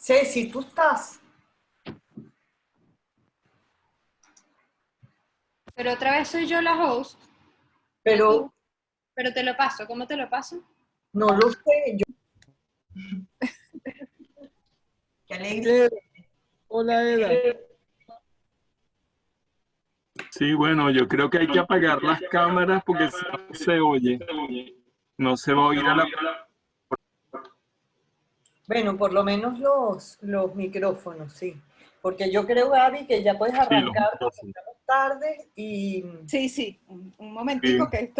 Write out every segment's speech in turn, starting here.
Ceci, ¿tú estás? Pero otra vez soy yo la host, no Pero tú. Pero te lo paso. ¿Cómo te lo paso? no lo sé. Qué alegría. Eda, hola Eda. Sí, bueno, yo creo que hay que apagar las cámaras porque si no se oye, no se va a oír a la... Bueno, por lo menos los micrófonos, sí. Porque yo creo, Gaby, que ya puedes Sí, los arrancar porque micrófonos. estamos tarde y Sí, sí, un momentico Sí. que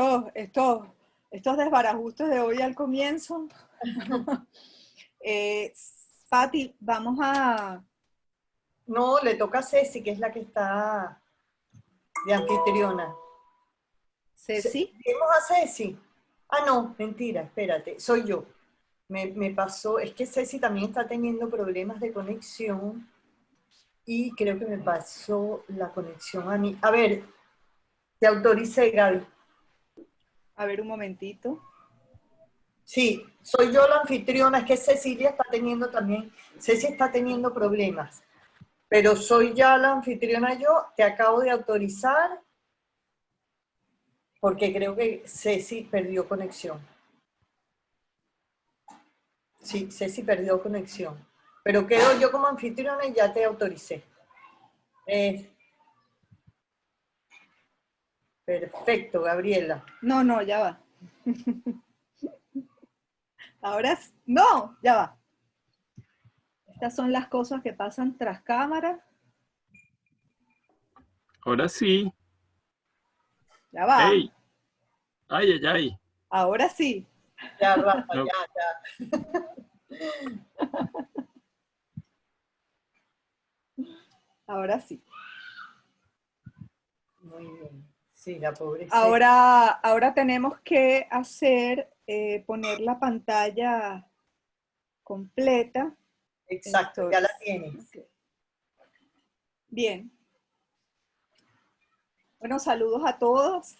estos desbarajustes de hoy al comienzo. Eh, Pati, vamos a... no, le toca a Ceci, que es la que está de anfitriona. Ceci. ¿Vemos a Ceci? Ah, no, mentira, espérate, soy yo. Me pasó, es que Ceci también está teniendo problemas de conexión y creo que me pasó la conexión a mí. A ver, te autoricé, Gaby. A ver, un momentito. Sí, soy yo la anfitriona, es que Cecilia está teniendo también, Ceci está teniendo problemas, pero soy ya la anfitriona yo, te acabo de autorizar porque creo que Ceci perdió conexión. Sí, Ceci perdió conexión, pero quedo yo como anfitriona y ya te autoricé. Perfecto, Gabriela. No, ya va. Ahora, no, ya va. Estas son las cosas que pasan tras cámara. Ahora sí. Ya va. ¡Ey! ¡Ay, ay, ay! Ahora sí. Ya, Rafa, No, ya. Ahora sí. Muy bien. Sí, la pobre Ceci. Ahora tenemos que hacer, poner la pantalla completa. Exacto, ya la tienes. Okay. Bien. Bueno, saludos a todos.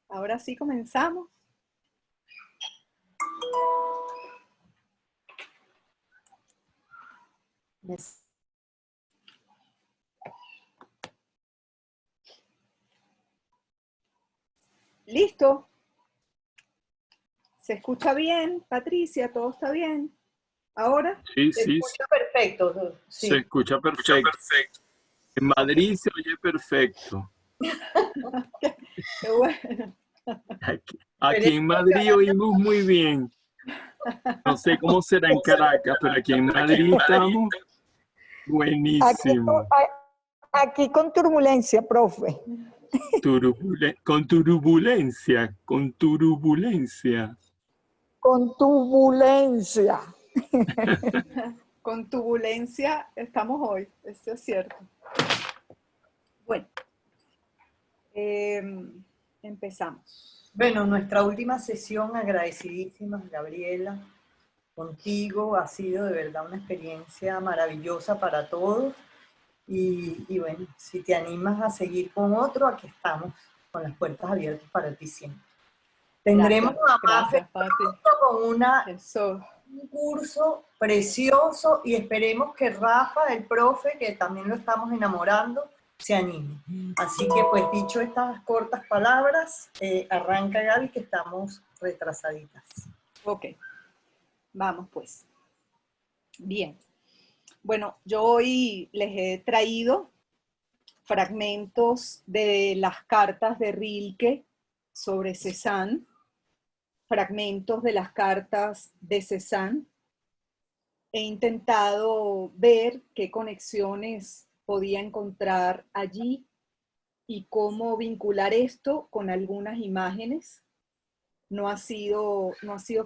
Ahora sí comenzamos. ¿Listo? ¿Se escucha bien, Patricia? ¿Todo está bien? ¿Ahora? sí, Se sí, escucha perfecto, se sí. escucha perfecto. En Madrid se oye perfecto. Qué bueno. Aquí en Madrid oímos muy bien. No sé cómo será en Caracas, pero aquí en Madrid estamos buenísimo. Aquí con turbulencia, profe. Con turbulencia, con turbulencia. Con turbulencia. Con turbulencia estamos hoy, esto es cierto. Bueno, empezamos. Bueno, nuestra última sesión, agradecidísimas, Gabriela, contigo. Ha sido de verdad una experiencia maravillosa para todos. Y bueno, si te animas a seguir con otro, aquí estamos, con las puertas abiertas para ti siempre. Tendremos a Mafe con un curso precioso y esperemos que Rafa, el profe, que también lo estamos enamorando, se anime. Así que pues dicho estas cortas palabras, arranca Gaby que estamos retrasaditas. Ok, vamos pues. Bien. Bueno, yo hoy les he traído fragmentos de las cartas de Rilke sobre Cézanne, fragmentos de las cartas de Cézanne. He intentado ver qué conexiones podía encontrar allí y cómo vincular esto con algunas imágenes. No ha sido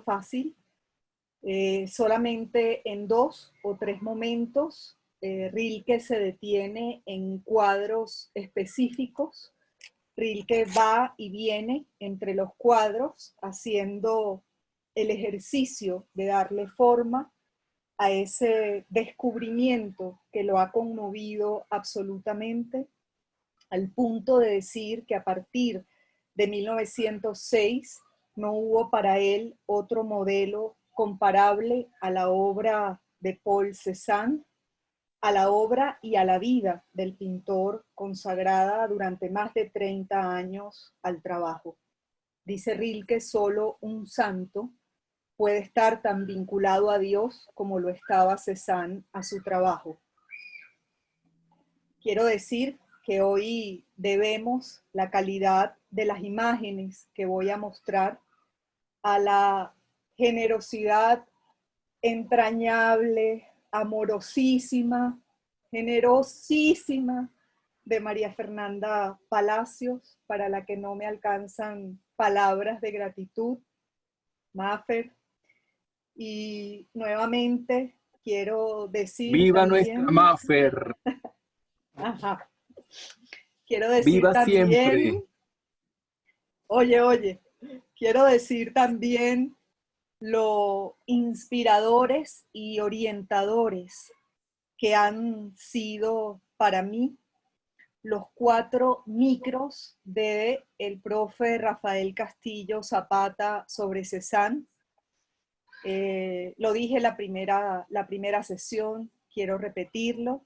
fácil. Solamente en 2 o 3 momentos Rilke se detiene en cuadros específicos. Rilke va y viene entre los cuadros haciendo el ejercicio de darle forma a ese descubrimiento que lo ha conmovido absolutamente, al punto de decir que a partir de 1906 no hubo para él otro modelo comparable a la obra de Paul Cézanne, a la obra y a la vida del pintor consagrada durante más de 30 años al trabajo. Dice Rilke, solo un santo puede estar tan vinculado a Dios como lo estaba Cézanne a su trabajo. Quiero decir que hoy debemos la calidad de las imágenes que voy a mostrar a la generosidad entrañable, amorosísima, generosísima de María Fernanda Palacios, para la que no me alcanzan palabras de gratitud, Mafer. Y nuevamente quiero decir ¡Viva también, nuestra Mafer! Ajá. Quiero decir ¡Viva también, siempre! Oye, quiero decir también lo inspiradores y orientadores que han sido para mí los 4 micros de el profe Rafael Castillo Zapata sobre Cézanne. Lo dije la primera sesión, quiero repetirlo,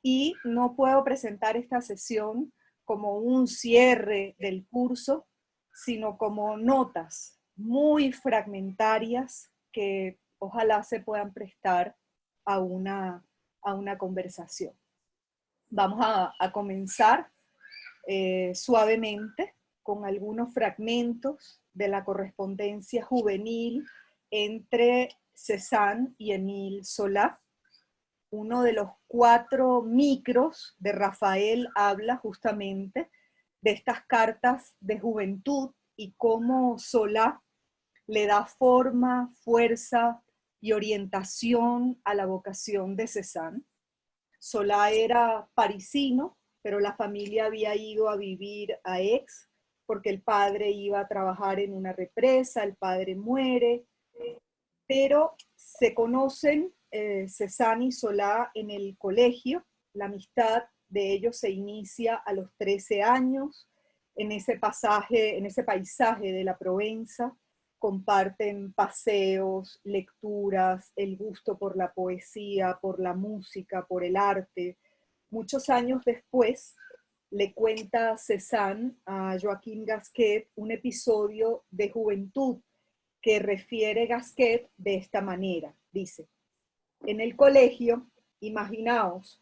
y no puedo presentar esta sesión como un cierre del curso, sino como notas muy fragmentarias que ojalá se puedan prestar a una conversación. Vamos a comenzar suavemente con algunos fragmentos de la correspondencia juvenil entre Cézanne y Émile Zola. Uno de los 4 micros de Rafael habla justamente de estas cartas de juventud y cómo Zola le da forma, fuerza y orientación a la vocación de Cézanne. Zola era parisino, pero la familia había ido a vivir a Aix porque el padre iba a trabajar en una represa, el padre muere, pero se conocen Cézanne y Zola en el colegio. La amistad de ellos se inicia a los 13 años, en ese paisaje de la Provenza. Comparten paseos, lecturas, el gusto por la poesía, por la música, por el arte. Muchos años después, le cuenta Cézanne a Joaquín Gasquet un episodio de juventud que refiere Gasquet de esta manera. Dice, en el colegio, imaginaos,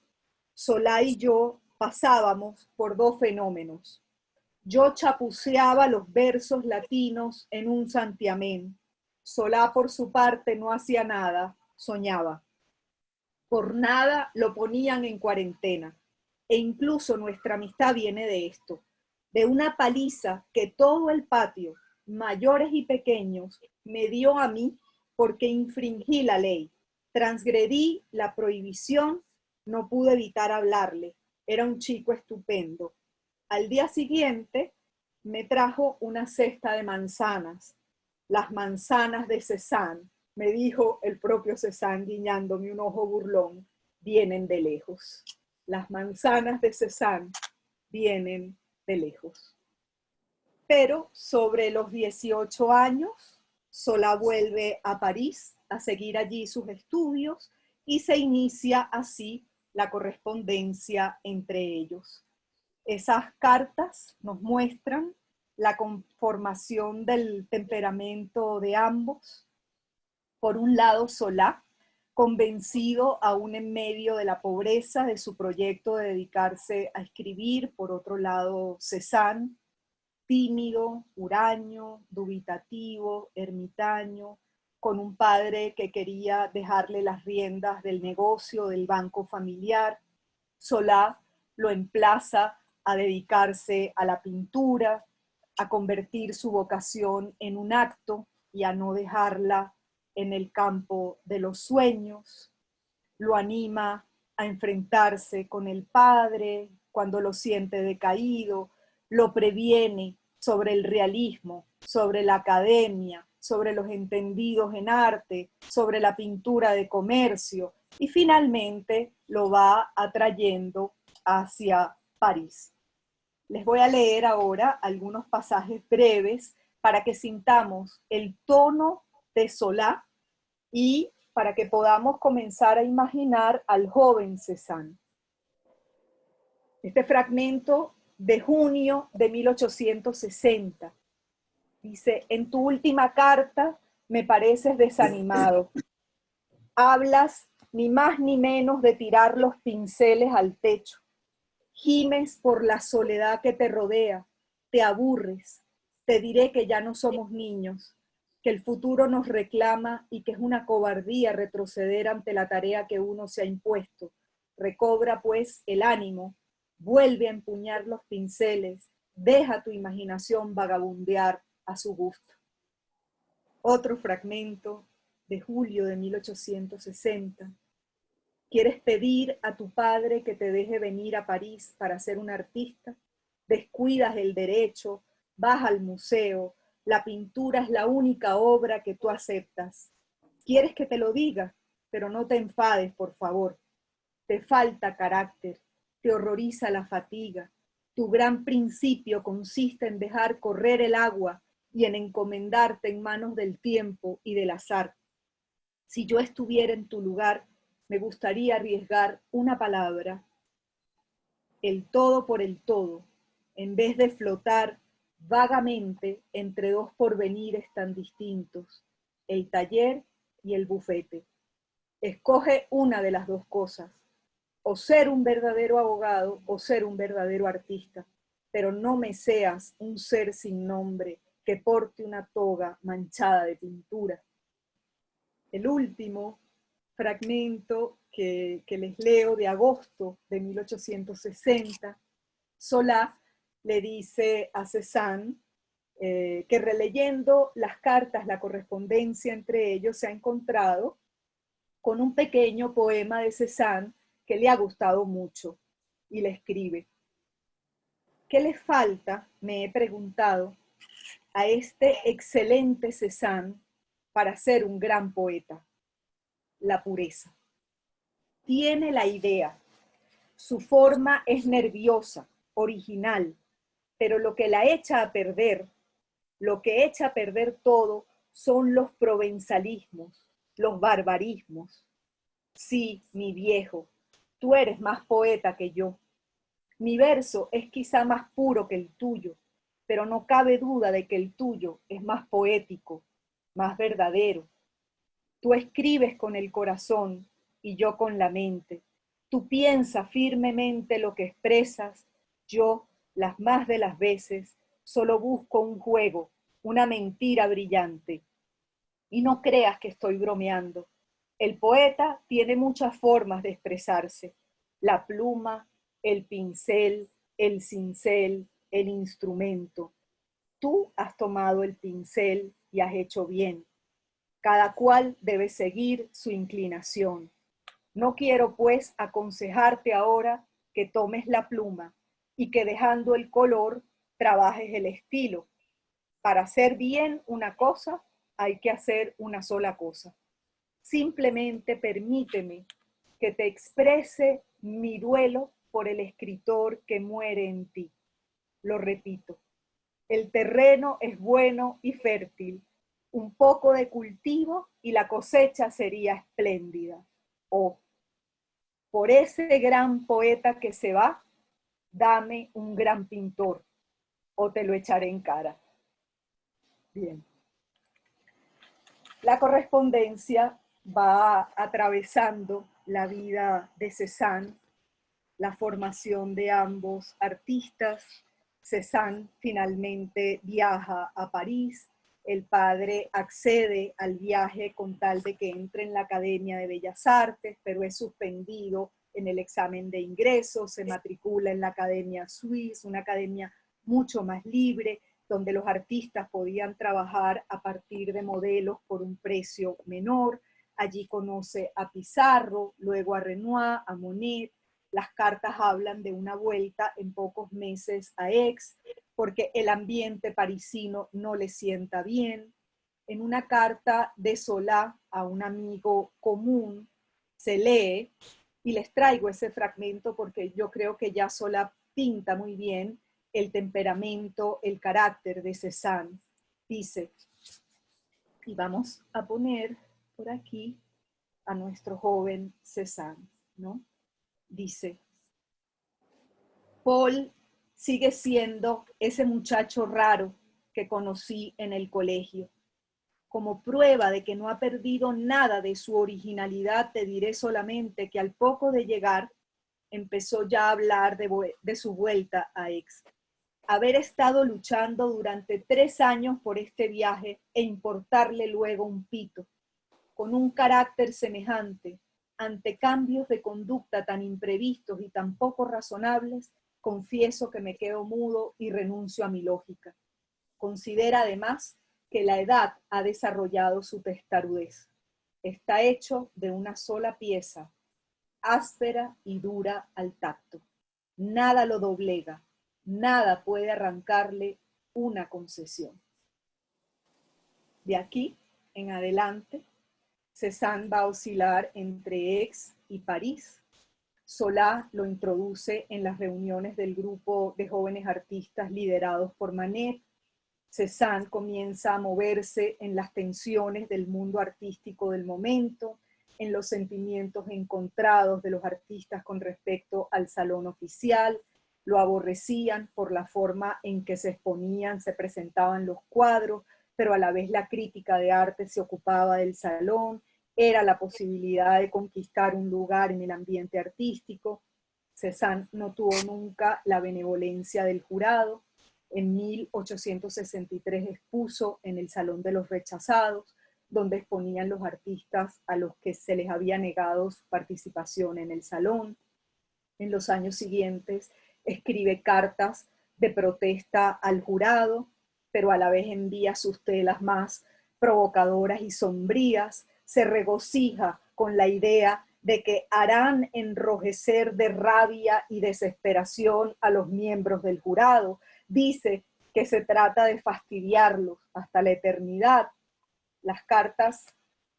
Zola y yo pasábamos por 2 fenómenos. Yo chapuceaba los versos latinos en un santiamén. Zola, por su parte, no hacía nada, soñaba. Por nada lo ponían en cuarentena. E incluso nuestra amistad viene de esto, de una paliza que todo el patio, mayores y pequeños, me dio a mí porque infringí la ley. Transgredí la prohibición, no pude evitar hablarle. Era un chico estupendo. Al día siguiente me trajo una cesta de manzanas. Las manzanas de Cézanne, me dijo el propio Cézanne guiñándome un ojo burlón, vienen de lejos. Las manzanas de Cézanne vienen de lejos. Pero sobre los 18 años, Zola vuelve a París a seguir allí sus estudios y se inicia así la correspondencia entre ellos. Esas cartas nos muestran la conformación del temperamento de ambos. Por un lado, Zola, convencido aún en medio de la pobreza de su proyecto de dedicarse a escribir. Por otro lado, Cézanne, tímido, huraño, dubitativo, ermitaño, con un padre que quería dejarle las riendas del negocio, del banco familiar. Zola lo emplaza a dedicarse a la pintura, a convertir su vocación en un acto y a no dejarla en el campo de los sueños. Lo anima a enfrentarse con el padre cuando lo siente decaído, lo previene sobre el realismo, sobre la academia, sobre los entendidos en arte, sobre la pintura de comercio, y finalmente lo va atrayendo hacia París. Les voy a leer ahora algunos pasajes breves para que sintamos el tono de Zola y para que podamos comenzar a imaginar al joven Cézanne. Este fragmento de junio de 1860 dice: en tu última carta me pareces desanimado. Hablas ni más ni menos de tirar los pinceles al techo. Gimes por la soledad que te rodea, te aburres. Te diré que ya no somos niños, que el futuro nos reclama y que es una cobardía retroceder ante la tarea que uno se ha impuesto. Recobra pues el ánimo, vuelve a empuñar los pinceles, deja tu imaginación vagabundear a su gusto. Otro fragmento de julio de 1860. ¿Quieres pedir a tu padre que te deje venir a París para ser un artista? Descuidas el derecho, vas al museo, la pintura es la única obra que tú aceptas. ¿Quieres que te lo diga? Pero no te enfades, por favor. Te falta carácter, te horroriza la fatiga. Tu gran principio consiste en dejar correr el agua y en encomendarte en manos del tiempo y del azar. Si yo estuviera en tu lugar, me gustaría arriesgar una palabra, el todo por el todo, en vez de flotar vagamente entre dos porvenires tan distintos, el taller y el bufete. Escoge una de las dos cosas, o ser un verdadero abogado o ser un verdadero artista, pero no me seas un ser sin nombre que porte una toga manchada de pintura. El último fragmento que les leo de agosto de 1860, Solá le dice a Cézanne que releyendo las cartas, la correspondencia entre ellos, se ha encontrado con un pequeño poema de Cézanne que le ha gustado mucho, y le escribe: ¿qué le falta, me he preguntado, a este excelente Cézanne para ser un gran poeta? La pureza. Tiene la idea, su forma es nerviosa, original, pero lo que la echa a perder, lo que echa a perder todo, son los provenzalismos, los barbarismos. Sí, mi viejo, tú eres más poeta que yo. Mi verso es quizá más puro que el tuyo, pero no cabe duda de que el tuyo es más poético, más verdadero. Tú escribes con el corazón y yo con la mente. Tú piensas firmemente lo que expresas. Yo, las más de las veces, solo busco un juego, una mentira brillante. Y no creas que estoy bromeando. El poeta tiene muchas formas de expresarse. La pluma, el pincel, el cincel, el instrumento. Tú has tomado el pincel y has hecho bien. Cada cual debe seguir su inclinación. No quiero, pues, aconsejarte ahora que tomes la pluma y que dejando el color, trabajes el estilo. Para hacer bien una cosa, hay que hacer una sola cosa. Simplemente permíteme que te exprese mi duelo por el escritor que muere en ti. Lo repito, el terreno es bueno y fértil. Un poco de cultivo y la cosecha sería espléndida. Oh, por ese gran poeta que se va, dame un gran pintor, o te lo echaré en cara. Bien. La correspondencia va atravesando la vida de Cézanne, la formación de ambos artistas. Cézanne finalmente viaja a París. El padre accede al viaje con tal de que entre en la Academia de Bellas Artes, pero es suspendido en el examen de ingreso, se matricula en la Academia Suisse, una academia mucho más libre, donde los artistas podían trabajar a partir de modelos por un precio menor. Allí conoce a Pissarro, luego a Renoir, a Monet. Las cartas hablan de una vuelta en pocos meses a Aix, porque el ambiente parisino no le sienta bien. En una carta de Solá a un amigo común se lee, y les traigo ese fragmento porque yo creo que ya Solá pinta muy bien el temperamento, el carácter de Cézanne. Dice, y vamos a poner por aquí a nuestro joven Cézanne, ¿no? Dice: Paul sigue siendo ese muchacho raro que conocí en el colegio. Como prueba de que no ha perdido nada de su originalidad, te diré solamente que al poco de llegar, empezó ya a hablar de su vuelta a Aix. Haber estado luchando durante 3 años por este viaje e importarle luego un pito, con un carácter semejante, ante cambios de conducta tan imprevistos y tan poco razonables, confieso que me quedo mudo y renuncio a mi lógica. Considera además que la edad ha desarrollado su testarudez. Está hecho de una sola pieza, áspera y dura al tacto. Nada lo doblega, nada puede arrancarle una concesión. De aquí en adelante, Cézanne va a oscilar entre Aix y París. Solá lo introduce en las reuniones del grupo de jóvenes artistas liderados por Manet. Cézanne comienza a moverse en las tensiones del mundo artístico del momento, en los sentimientos encontrados de los artistas con respecto al salón oficial. Lo aborrecían por la forma en que se exponían, se presentaban los cuadros, pero a la vez la crítica de arte se ocupaba del salón. Era la posibilidad de conquistar un lugar en el ambiente artístico. Cézanne no tuvo nunca la benevolencia del jurado. En 1863 expuso en el Salón de los Rechazados, donde exponían los artistas a los que se les había negado su participación en el salón. En los años siguientes escribe cartas de protesta al jurado, pero a la vez envía sus telas más provocadoras y sombrías. Se regocija con la idea de que harán enrojecer de rabia y desesperación a los miembros del jurado. Dice que se trata de fastidiarlos hasta la eternidad. Las cartas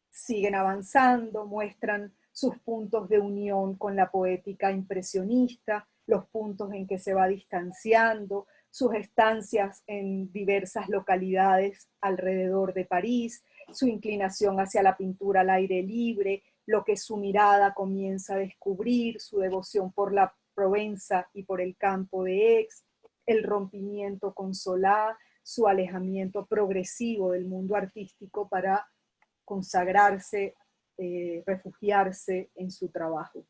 siguen avanzando, muestran sus puntos de unión con la poética impresionista, los puntos en que se va distanciando, sus estancias en diversas localidades alrededor de París, su inclinación hacia la pintura al aire libre, lo que su mirada comienza a descubrir, su devoción por la Provenza y por el campo de Aix, el rompimiento con Solá, su alejamiento progresivo del mundo artístico para consagrarse, refugiarse en su trabajo.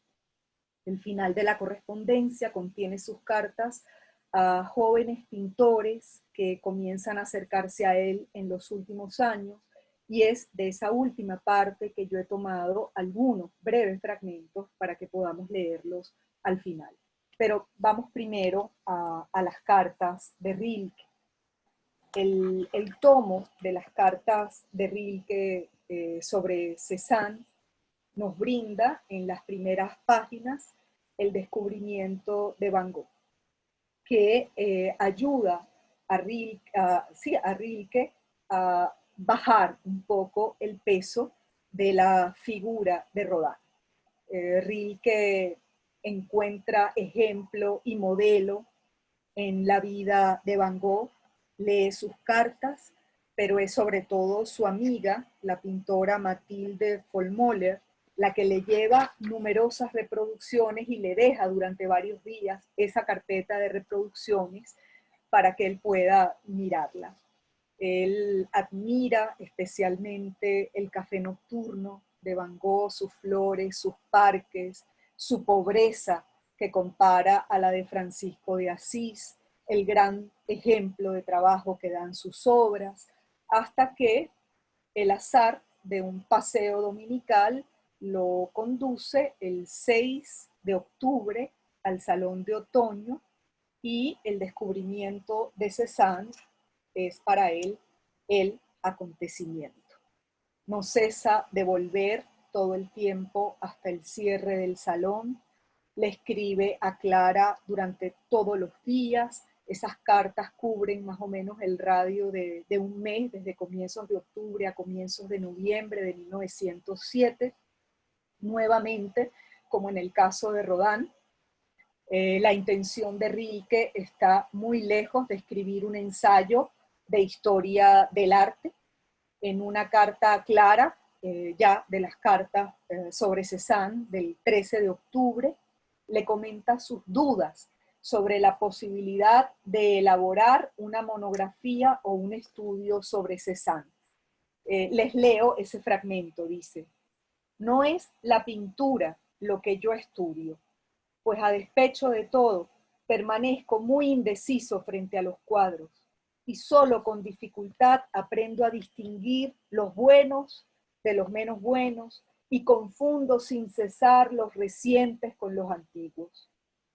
El final de la correspondencia contiene sus cartas a jóvenes pintores que comienzan a acercarse a él en los últimos años, y es de esa última parte que yo he tomado algunos breves fragmentos para que podamos leerlos al final. Pero vamos primero a las cartas de Rilke. El tomo de las cartas de Rilke sobre Cézanne nos brinda en las primeras páginas el descubrimiento de Van Gogh, que ayuda a Rilke a bajar un poco el peso de la figura de Rodin. Rilke encuentra ejemplo y modelo en la vida de Van Gogh, lee sus cartas, pero es sobre todo su amiga, la pintora Mathilde Vollmoller, la que le lleva numerosas reproducciones y le deja durante varios días esa carpeta de reproducciones para que él pueda mirarla. Él admira especialmente el café nocturno de Van Gogh, sus flores, sus parques, su pobreza que compara a la de Francisco de Asís, el gran ejemplo de trabajo que dan sus obras, hasta que el azar de un paseo dominical lo conduce el 6 de octubre al Salón de Otoño, y el descubrimiento de Cézanne es para él el acontecimiento. No cesa de volver todo el tiempo hasta el cierre del salón, le escribe a Clara durante todos los días. Esas cartas cubren más o menos el radio de un mes, desde comienzos de octubre a comienzos de noviembre de 1907. Nuevamente, como en el caso de Rodin, la intención de Rilke está muy lejos de escribir un ensayo de historia del arte. En una carta a Clara ya de las cartas sobre Cézanne del 13 de octubre, le comenta sus dudas sobre la posibilidad de elaborar una monografía o un estudio sobre Cézanne. Les leo ese fragmento, dice: no es la pintura lo que yo estudio, pues a despecho de todo, permanezco muy indeciso frente a los cuadros y solo con dificultad aprendo a distinguir los buenos de los menos buenos y confundo sin cesar los recientes con los antiguos.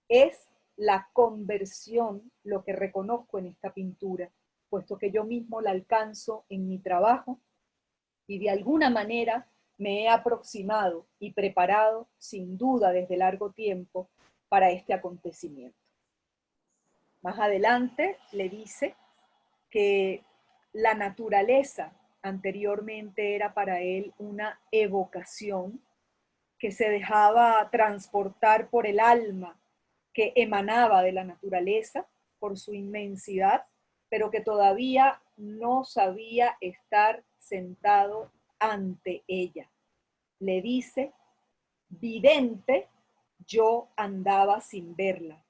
Es la conversión lo que reconozco en esta pintura, puesto que yo mismo la alcanzo en mi trabajo y de alguna manera me he aproximado y preparado, sin duda desde largo tiempo, para este acontecimiento. Más adelante le dice que la naturaleza anteriormente era para él una evocación que se dejaba transportar por el alma que emanaba de la naturaleza, por su inmensidad, pero que todavía no sabía estar sentado ante ella. Le dice: vidente, yo andaba sin verla.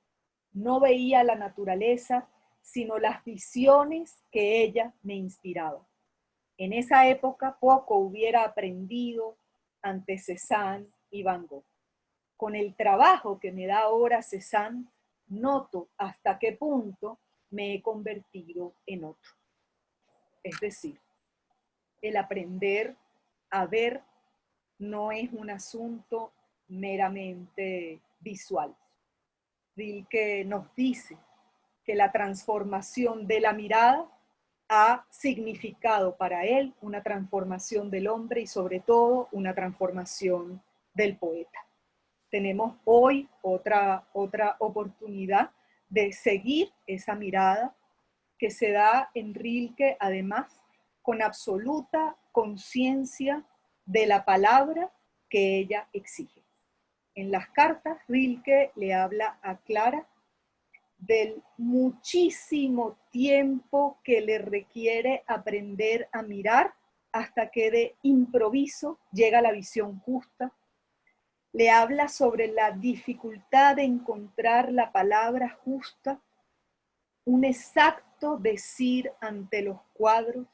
No veía la naturaleza, sino las visiones que ella me inspiraba. En esa época poco hubiera aprendido ante Cézanne y Van Gogh. Con el trabajo que me da ahora Cézanne, noto hasta qué punto me he convertido en otro. Es decir, el aprender a ver no es un asunto meramente visual. Rilke nos dice que la transformación de la mirada ha significado para él una transformación del hombre y sobre todo una transformación del poeta. Tenemos hoy otra oportunidad de seguir esa mirada que se da en Rilke, además, con absoluta conciencia de la palabra que ella exige. En las cartas, Rilke le habla a Clara del muchísimo tiempo que le requiere aprender a mirar hasta que de improviso llega la visión justa. Le habla sobre la dificultad de encontrar la palabra justa, un exacto decir ante los cuadros.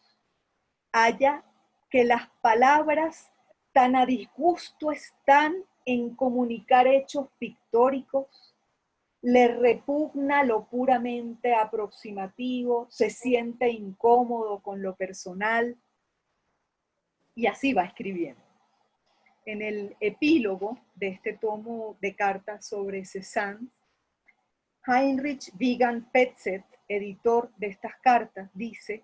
Halla que las palabras tan a disgusto están en comunicar hechos pictóricos, le repugna lo puramente aproximativo, se siente incómodo con lo personal, y así va escribiendo. En el epílogo de este tomo de cartas sobre Cézanne, Heinrich Wiegand Petzet, editor de estas cartas, dice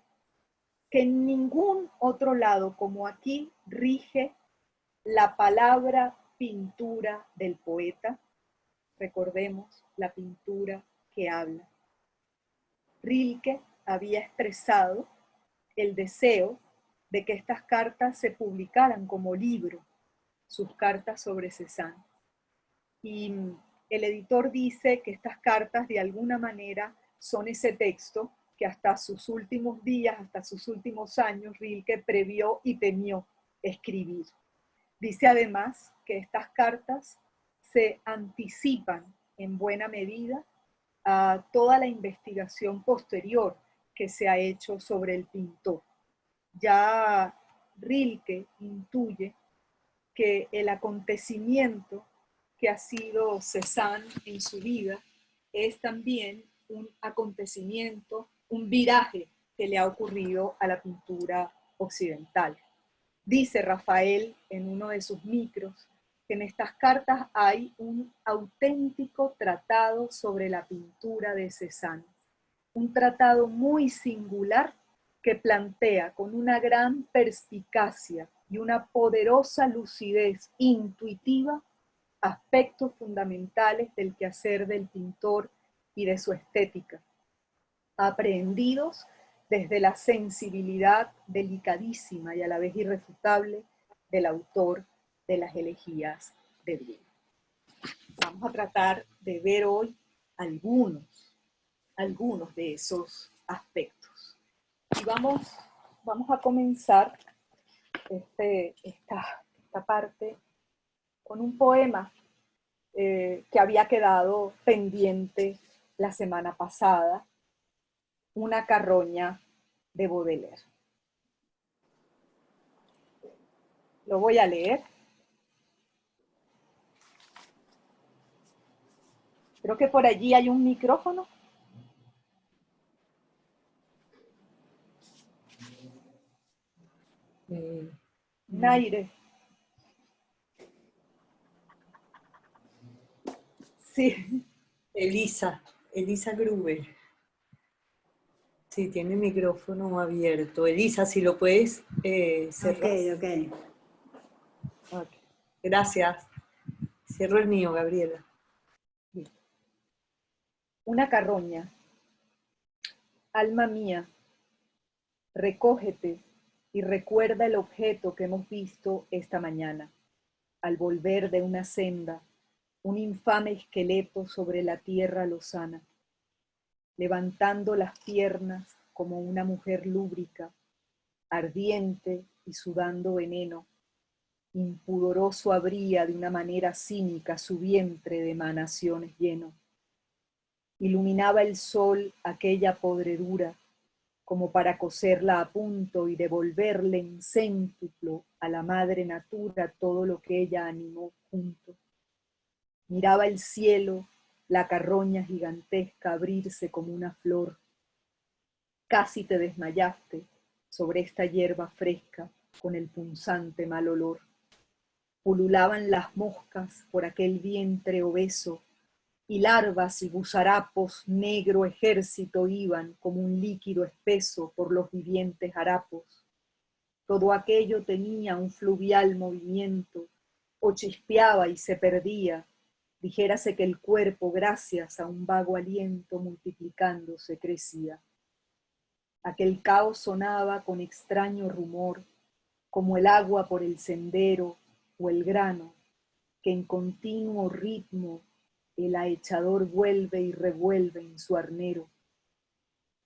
que en ningún otro lado como aquí rige la palabra pintura del poeta. Recordemos, la pintura que habla. Rilke había expresado el deseo de que estas cartas se publicaran como libro, sus cartas sobre Cézanne. Y el editor dice que estas cartas de alguna manera son ese texto que hasta sus últimos días, hasta sus últimos años, Rilke previó y temió escribir. Dice además que estas cartas se anticipan en buena medida a toda la investigación posterior que se ha hecho sobre el pintor. Ya Rilke intuye que el acontecimiento que ha sido Cézanne en su vida es también un acontecimiento, un viraje que le ha ocurrido a la pintura occidental. Dice Rafael en uno de sus micros que en estas cartas hay un auténtico tratado sobre la pintura de Cézanne, un tratado muy singular que plantea con una gran perspicacia y una poderosa lucidez intuitiva aspectos fundamentales del quehacer del pintor y de su estética, aprehendidos desde la sensibilidad delicadísima y a la vez irrefutable del autor de las elegías de Brienne. Vamos a tratar de ver hoy algunos de esos aspectos. Y vamos a comenzar esta parte con un poema que había quedado pendiente la semana pasada, Una carroña de Baudelaire. Lo voy a leer. Creo que por allí hay un micrófono. Naire. Sí. Elisa Gruber. Sí, tiene el micrófono abierto. Elisa, si lo puedes cerrar. Ok. Gracias. Cierro el mío, Gabriela. Una carroña. Alma mía, recógete y recuerda el objeto que hemos visto esta mañana, al volver de una senda, un infame esqueleto sobre la tierra lozana, levantando las piernas como una mujer lúbrica, ardiente y sudando veneno, impudoroso abría de una manera cínica su vientre de emanaciones lleno. Iluminaba el sol aquella podredura, como para coserla a punto y devolverle en céntuplo a la madre natura todo lo que ella animó junto. Miraba el cielo, la carroña gigantesca abrirse como una flor. Casi te desmayaste sobre esta hierba fresca con el punzante mal olor. Pululaban las moscas por aquel vientre obeso, y larvas y gusarapos negro ejército iban como un líquido espeso por los vivientes harapos. Todo aquello tenía un fluvial movimiento, o chispeaba y se perdía, dijérase que el cuerpo, gracias a un vago aliento multiplicándose, crecía. Aquel caos sonaba con extraño rumor, como el agua por el sendero o el grano, que en continuo ritmo el ahechador vuelve y revuelve en su arnero.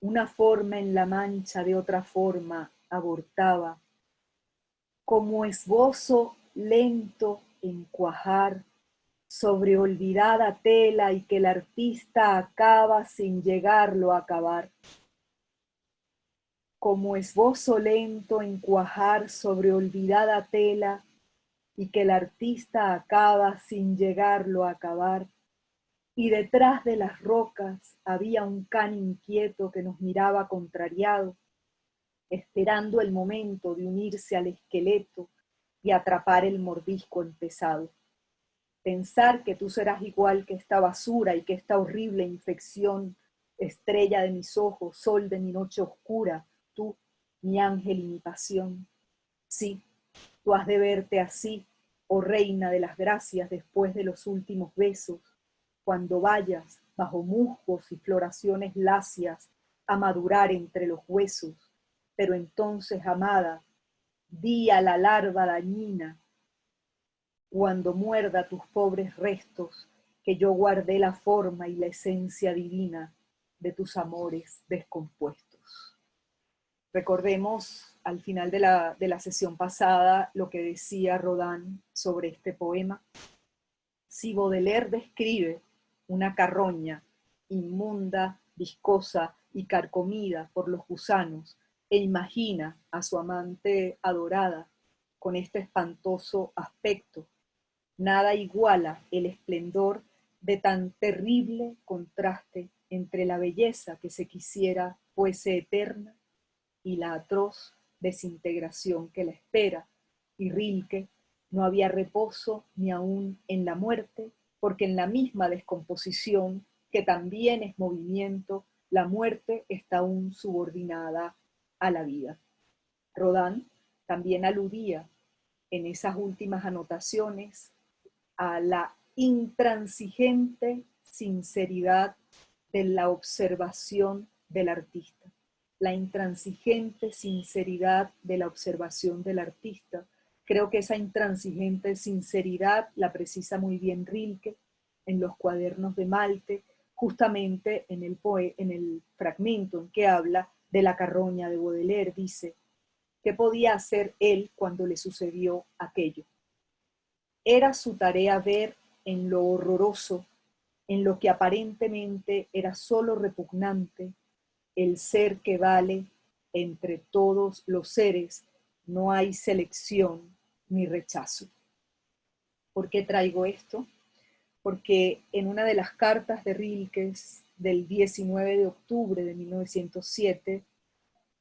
Una forma en la mancha de otra forma abortaba, como esbozo lento en cuajar sobre olvidada tela y que el artista acaba sin llegarlo a acabar. Como esbozo lento en cuajar sobre olvidada tela y que el artista acaba sin llegarlo a acabar. Y detrás de las rocas había un can inquieto que nos miraba contrariado, esperando el momento de unirse al esqueleto y atrapar el mordisco empezado. Pensar que tú serás igual que esta basura y que esta horrible infección, estrella de mis ojos, sol de mi noche oscura, tú, mi ángel y mi pasión. Sí, tú has de verte así, oh reina de las gracias, después de los últimos besos, cuando vayas bajo musgos y floraciones lacias a madurar entre los huesos, pero entonces, amada, di a la larva dañina, cuando muerda tus pobres restos, que yo guardé la forma y la esencia divina de tus amores descompuestos. Recordemos al final de la sesión pasada lo que decía Rodin sobre este poema. Si Baudelaire describe una carroña inmunda, viscosa y carcomida por los gusanos, e imagina a su amante adorada con este espantoso aspecto, nada iguala el esplendor de tan terrible contraste entre la belleza que se quisiera fuese eterna y la atroz desintegración que la espera, y Rilke no había reposo ni aún en la muerte, porque en la misma descomposición, que también es movimiento, la muerte está aún subordinada a la vida. Rodin también aludía en esas últimas anotaciones a la intransigente sinceridad de la observación del artista. La intransigente sinceridad de la observación del artista. Creo que esa intransigente sinceridad la precisa muy bien Rilke en los cuadernos de Malte, justamente en el fragmento en que habla de la carroña de Baudelaire. Dice: ¿Qué podía hacer él cuando le sucedió aquello? Era su tarea ver en lo horroroso, en lo que aparentemente era solo repugnante, el ser que vale entre todos los seres. No hay selección ni rechazo. ¿Por qué traigo esto? Porque en una de las cartas de Rilke del 19 de octubre de 1907,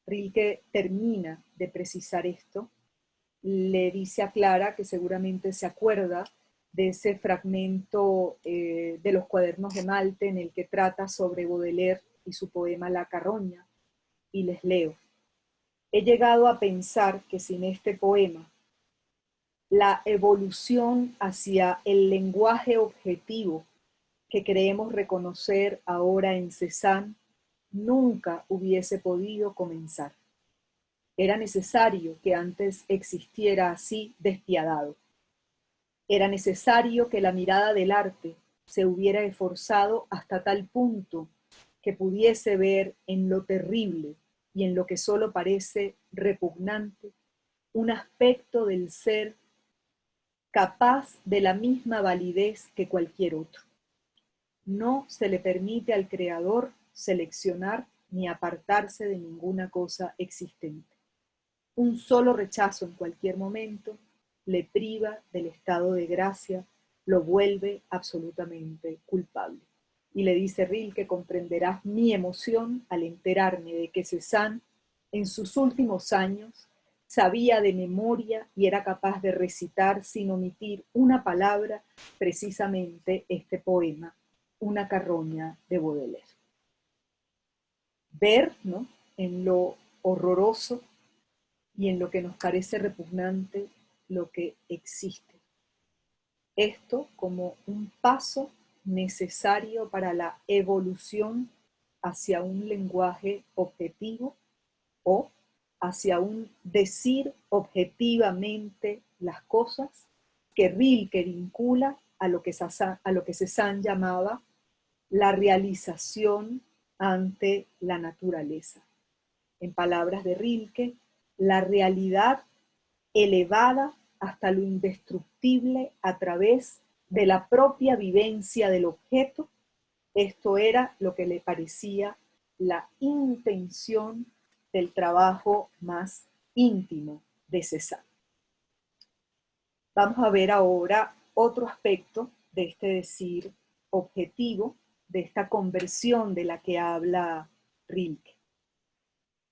Rilke termina de precisar esto. Le dice a Clara, que seguramente se acuerda de ese fragmento de los cuadernos de Malte en el que trata sobre Baudelaire y su poema La carroña, y les leo. He llegado a pensar que sin este poema, la evolución hacia el lenguaje objetivo que creemos reconocer ahora en Cézanne nunca hubiese podido comenzar. Era necesario que antes existiera así despiadado. Era necesario que la mirada del arte se hubiera esforzado hasta tal punto que pudiese ver en lo terrible y en lo que solo parece repugnante un aspecto del ser capaz de la misma validez que cualquier otro. No se le permite al creador seleccionar ni apartarse de ninguna cosa existente. Un solo rechazo en cualquier momento le priva del estado de gracia, lo vuelve absolutamente culpable. Y le dice Rilke, comprenderás mi emoción al enterarme de que Cézanne, en sus últimos años, sabía de memoria y era capaz de recitar sin omitir una palabra precisamente este poema, Una carroña de Baudelaire. Ver, ¿no?, en lo horroroso y en lo que nos parece repugnante lo que existe. Esto como un paso necesario para la evolución hacia un lenguaje objetivo o hacia un decir objetivamente las cosas que Rilke vincula a lo que Cézanne llamaba la realización ante la naturaleza. En palabras de Rilke, la realidad elevada hasta lo indestructible a través de la propia vivencia del objeto. Esto era lo que le parecía la intención del trabajo más íntimo de Cézanne. Vamos a ver ahora otro aspecto de este decir objetivo, de esta conversión de la que habla Rilke.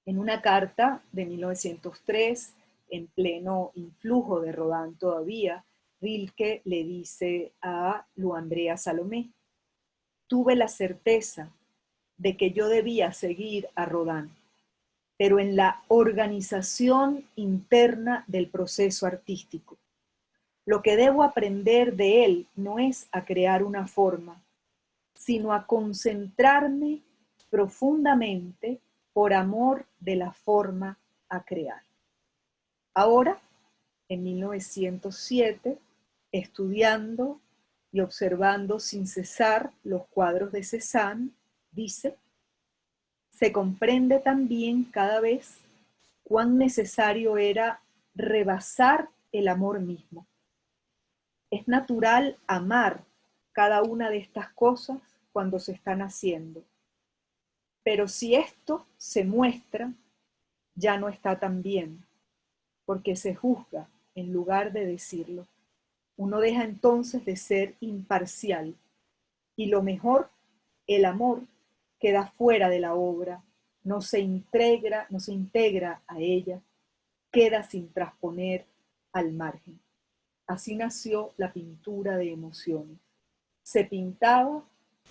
En una carta de 1903, en pleno influjo de Rodin todavía, Rilke le dice a Luandrea Salomé: tuve la certeza de que yo debía seguir a Rodin, pero en la organización interna del proceso artístico. Lo que debo aprender de él no es a crear una forma, sino a concentrarme profundamente por amor de la forma a crear. Ahora, en 1907, estudiando y observando sin cesar los cuadros de Cézanne, dice: se comprende también cada vez cuán necesario era rebasar el amor mismo. Es natural amar cada una de estas cosas cuando se están haciendo, pero si esto se muestra, ya no está tan bien, porque se juzga en lugar de decirlo. Uno deja entonces de ser imparcial, y lo mejor, el amor, queda fuera de la obra, no se integra a ella, queda sin trasponer al margen. Así nació la pintura de emociones. Se pintaba,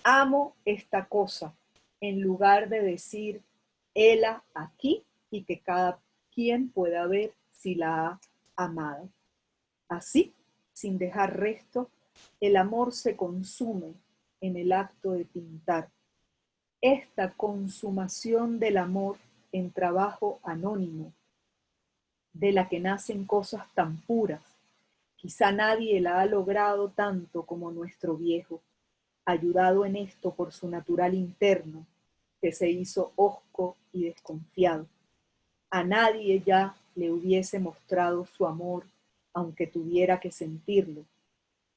amo esta cosa, en lugar de decir, hela aquí, y que cada quien pueda ver si la ha amado. Así, sin dejar resto, el amor se consume en el acto de pintar. Esta consumación del amor en trabajo anónimo, de la que nacen cosas tan puras, quizá nadie la ha logrado tanto como nuestro viejo, ayudado en esto por su natural interno, que se hizo hosco y desconfiado. A nadie ya le hubiese mostrado su amor, aunque tuviera que sentirlo.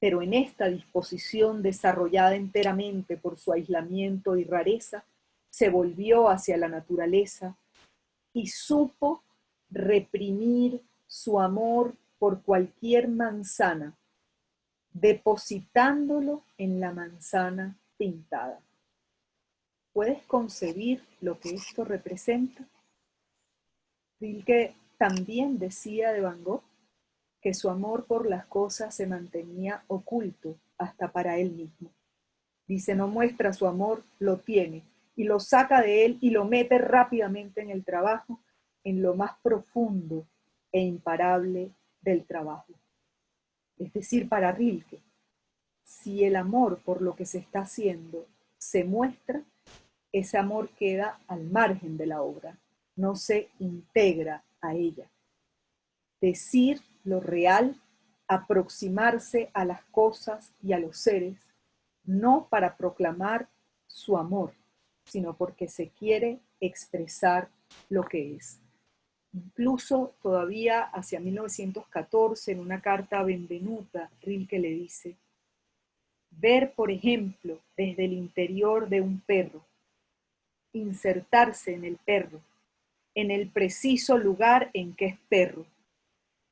Pero en esta disposición desarrollada enteramente por su aislamiento y rareza, se volvió hacia la naturaleza y supo reprimir su amor por cualquier manzana, depositándolo en la manzana pintada. ¿Puedes concebir lo que esto representa? Rilke también decía de Van Gogh que su amor por las cosas se mantenía oculto hasta para él mismo. Dice, no muestra su amor, lo tiene, y lo saca de él y lo mete rápidamente en el trabajo, en lo más profundo e imparable del trabajo. Es decir, para Rilke, si el amor por lo que se está haciendo se muestra, ese amor queda al margen de la obra, no se integra a ella. Decir lo real, aproximarse a las cosas y a los seres, no para proclamar su amor, sino porque se quiere expresar lo que es. Incluso todavía hacia 1914, en una carta a Benvenuta, Rilke le dice, ver, por ejemplo, desde el interior de un perro, insertarse en el perro, en el preciso lugar en que es perro.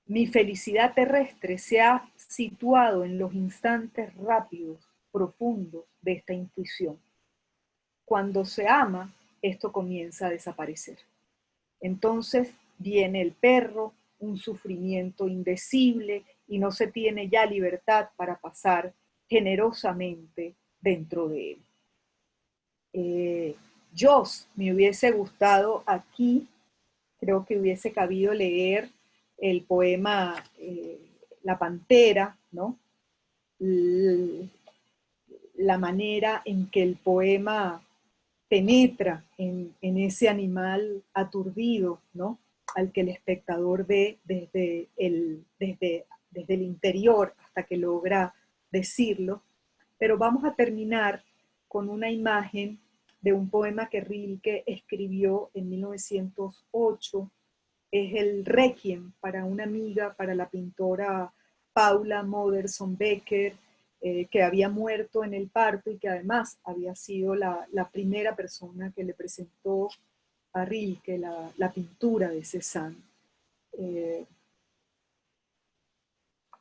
Mi felicidad terrestre se ha situado en los instantes rápidos, profundos de esta intuición. Cuando se ama, esto comienza a desaparecer. Entonces viene el perro, un sufrimiento indecible y no se tiene ya libertad para pasar generosamente dentro de él. Me hubiese gustado aquí, creo que hubiese cabido leer el poema La Pantera, ¿no? La manera en que el poema penetra en ese animal aturdido, ¿no? Al que el espectador ve desde el interior hasta que logra decirlo. Pero vamos a terminar con una imagen de un poema que Rilke escribió en 1908, es el Requiem para una amiga, para la pintora Paula Modersohn-Becker, que había muerto en el parto y que además había sido la primera persona que le presentó a Rilke la pintura de Cézanne.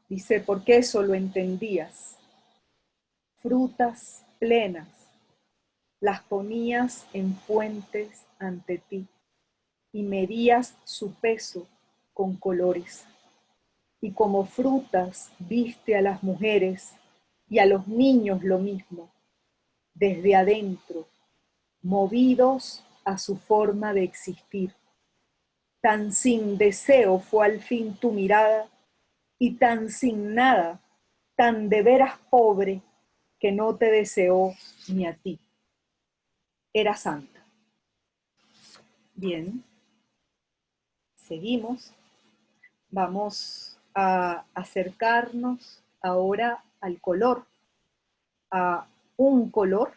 Dice, ¿por qué eso lo entendías? Frutas plenas, las ponías en fuentes ante ti y medías su peso con colores. Y como frutas viste a las mujeres y a los niños lo mismo, desde adentro, movidos a su forma de existir. Tan sin deseo fue al fin tu mirada y tan sin nada, tan de veras pobre que no te deseó ni a ti. Era santa. Bien, seguimos. Vamos a acercarnos ahora al color, a un color,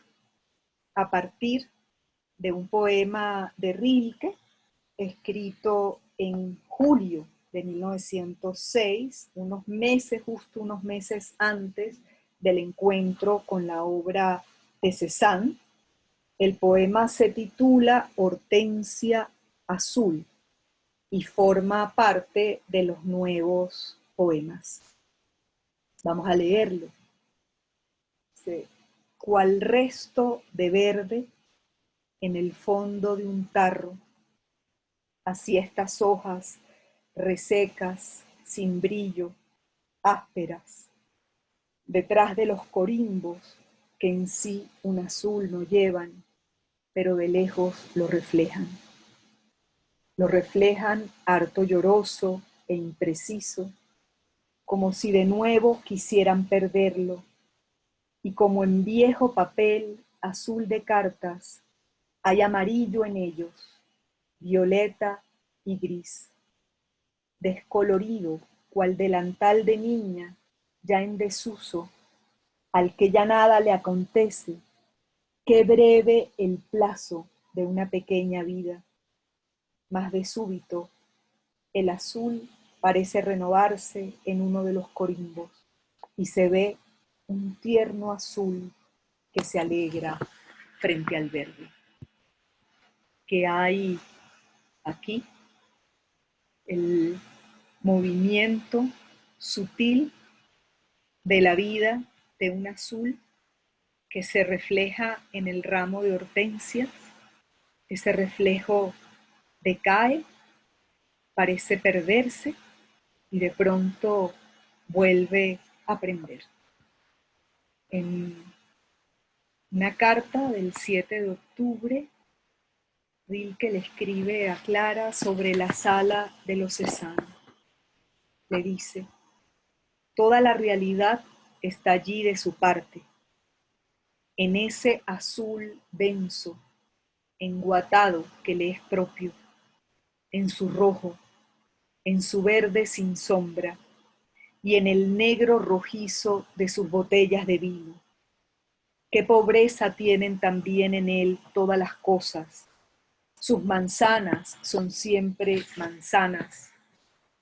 a partir de un poema de Rilke, escrito en julio de 1906, justo unos meses antes del encuentro con la obra de Cézanne. El poema se titula Hortensia Azul y forma parte de los nuevos poemas. Vamos a leerlo. Dice, cual resto de verde en el fondo de un tarro, así estas hojas resecas, sin brillo, ásperas, detrás de los corimbos que en sí un azul no llevan, pero de lejos lo reflejan. Lo reflejan harto lloroso e impreciso, como si de nuevo quisieran perderlo, y como en viejo papel azul de cartas, hay amarillo en ellos, violeta y gris, descolorido, cual delantal de niña, ya en desuso, al que ya nada le acontece, qué breve el plazo de una pequeña vida, mas de súbito, El azul parece renovarse en uno de los corimbos y se ve un tierno azul que se alegra frente al verde. Que hay aquí el movimiento sutil de la vida de un azul que se refleja en el ramo de hortensias. Ese reflejo decae, parece perderse y de pronto vuelve a prender. En una carta del 7 de octubre, Rilke le escribe a Clara sobre la sala de los Cézanne. Le dice: toda la realidad está allí de su parte, en ese azul denso, enguatado que le es propio, en su rojo, en su verde sin sombra y en el negro rojizo de sus botellas de vino. Qué pobreza tienen también en él todas las cosas. Sus manzanas son siempre manzanas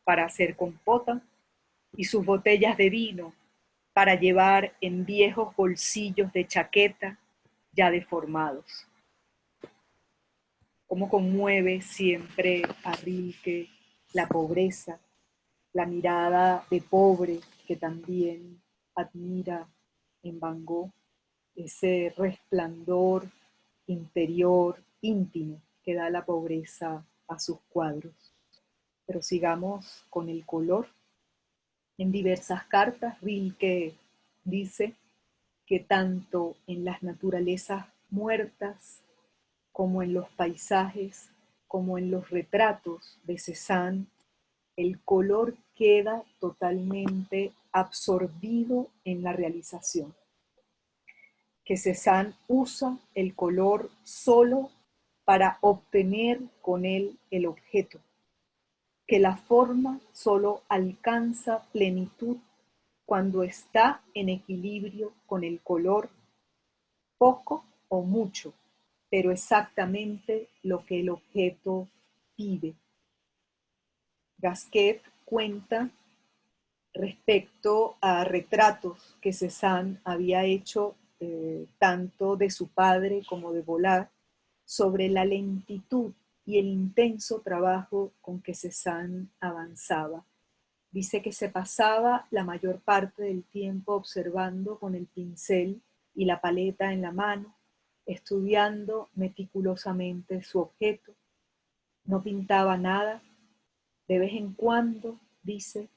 para hacer compota y sus botellas de vino para llevar en viejos bolsillos de chaqueta ya deformados. Cómo conmueve siempre a Rilke la pobreza, la mirada de pobre que también admira en Van Gogh, ese resplandor interior, íntimo, que da la pobreza a sus cuadros. Pero sigamos con el color. En diversas cartas, Rilke dice que tanto en las naturalezas muertas, como en los paisajes, como en los retratos de Cézanne, el color queda totalmente absorbido en la realización. Que Cézanne usa el color solo para obtener con él el objeto. Que la forma solo alcanza plenitud cuando está en equilibrio con el color, poco o mucho, pero exactamente lo que el objeto pide. Gasquet cuenta respecto a retratos que Cézanne había hecho tanto de su padre como de Vollard, sobre la lentitud y el intenso trabajo con que Cézanne avanzaba. Dice que se pasaba la mayor parte del tiempo observando con el pincel y la paleta en la mano, estudiando meticulosamente su objeto. No pintaba nada. De vez en cuando, dice,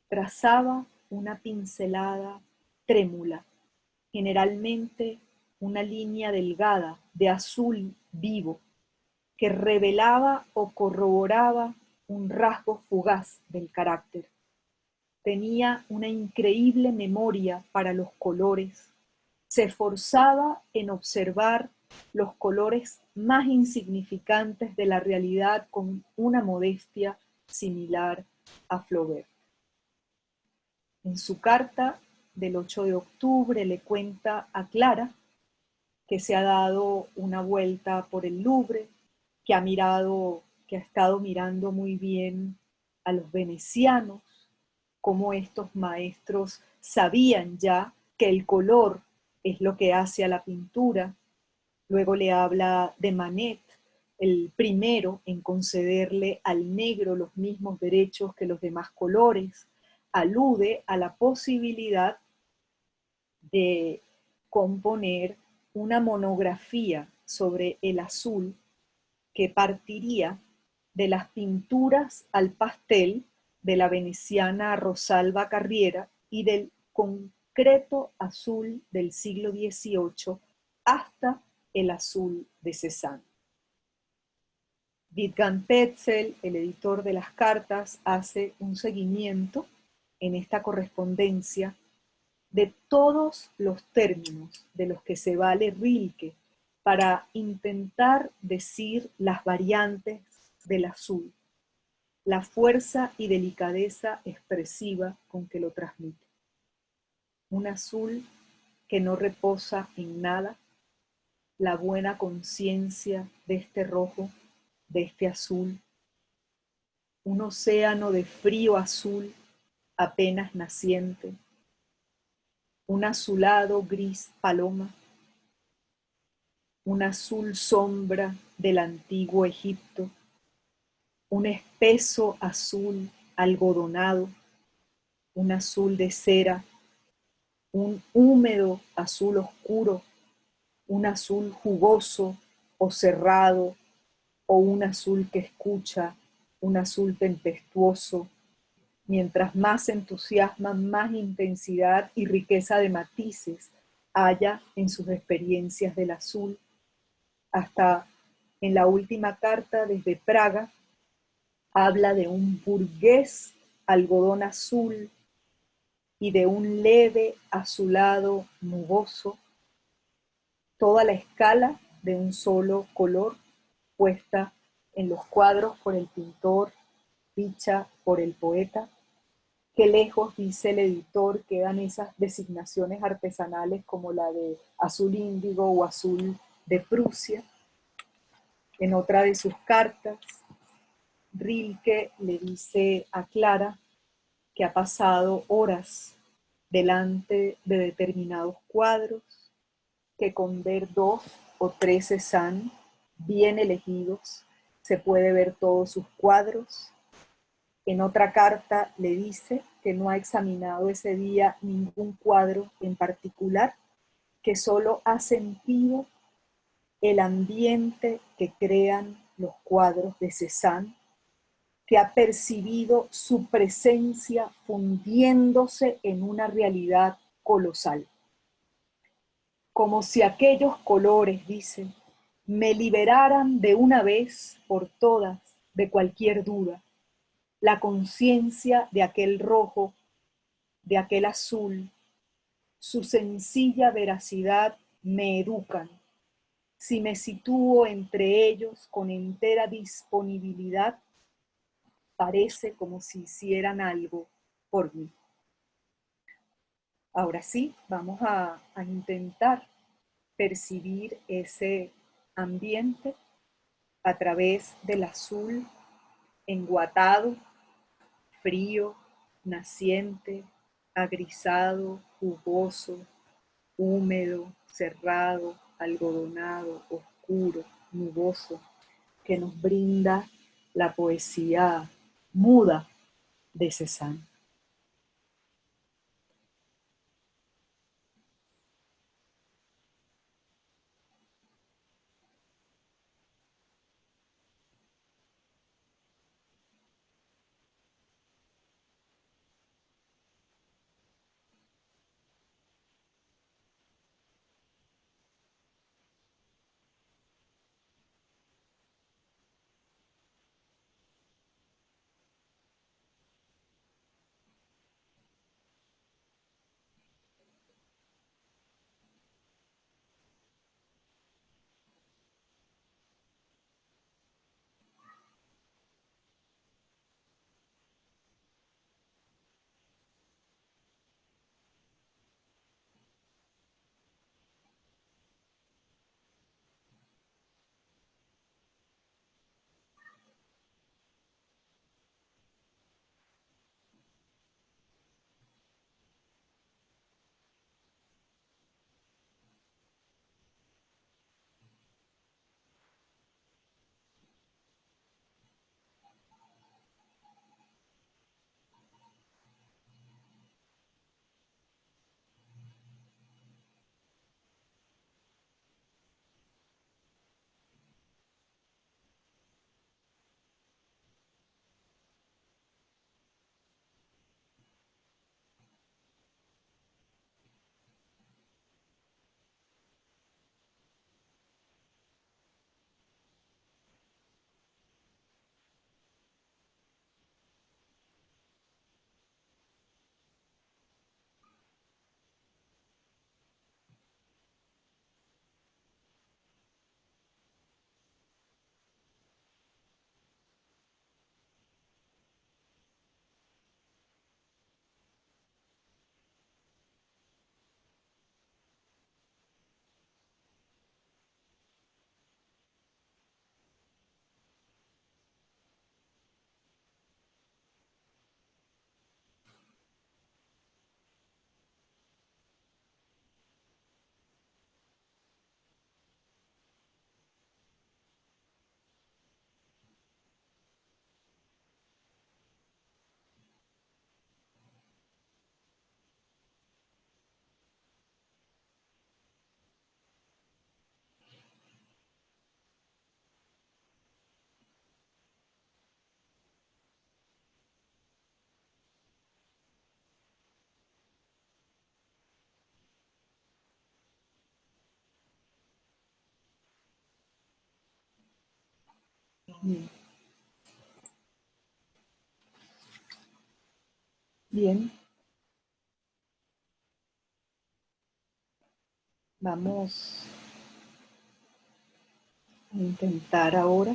trazaba una pincelada trémula, generalmente una línea delgada de azul vivo, que revelaba o corroboraba un rasgo fugaz del carácter. Tenía una increíble memoria para los colores. Se esforzaba en observar los colores más insignificantes de la realidad con una modestia similar a Flaubert. En su carta del 8 de octubre le cuenta a Clara que se ha dado una vuelta por el Louvre, que ha estado mirando muy bien a los venecianos, cómo estos maestros sabían ya que el color es lo que hace a la pintura. Luego le habla de Manet, el primero en concederle al negro los mismos derechos que los demás colores. Alude a la posibilidad de componer una monografía sobre el azul que partiría de las pinturas al pastel de la veneciana Rosalba Carriera y del concreto azul del siglo XVIII hasta el azul de Cézanne. Wittgenstein Tetzel, el editor de las cartas, hace un seguimiento en esta correspondencia de todos los términos de los que se vale Rilke para intentar decir las variantes del azul, la fuerza y delicadeza expresiva con que lo transmite. Un azul que no reposa en nada, la buena conciencia de este rojo, de este azul, un océano de frío azul apenas naciente, un azulado gris paloma, un azul sombra del antiguo Egipto, un espeso azul algodonado, un azul de cera, un húmedo azul oscuro, un azul jugoso o cerrado, o un azul que escucha, un azul tempestuoso. Mientras más entusiasma, más intensidad y riqueza de matices haya en sus experiencias del azul, hasta en la última carta desde Praga, habla de un burgués algodón azul y de un leve azulado nuboso, toda la escala de un solo color puesta en los cuadros por el pintor, dicha por el poeta. Qué lejos, dice el editor, quedan esas designaciones artesanales como la de azul índigo o azul de Prusia. En otra de sus cartas, Rilke le dice a Clara que ha pasado horas delante de determinados cuadros, que con ver 2 o 3 Cézanne bien elegidos se puede ver todos sus cuadros. En otra carta le dice que no ha examinado ese día ningún cuadro en particular, que solo ha sentido el ambiente que crean los cuadros de Cézanne, que ha percibido su presencia fundiéndose en una realidad colosal. Como si aquellos colores, dice, me liberaran de una vez por todas de cualquier duda. La conciencia de aquel rojo, de aquel azul, su sencilla veracidad me educan. Si me sitúo entre ellos con entera disponibilidad, parece como si hicieran algo por mí. Ahora sí, vamos a intentar percibir ese ambiente a través del azul enguatado, frío, naciente, agrisado, jugoso, húmedo, cerrado, algodonado, oscuro, nuboso, que nos brinda la poesía muda de Cézanne. Bien. Bien. Vamos a intentar ahora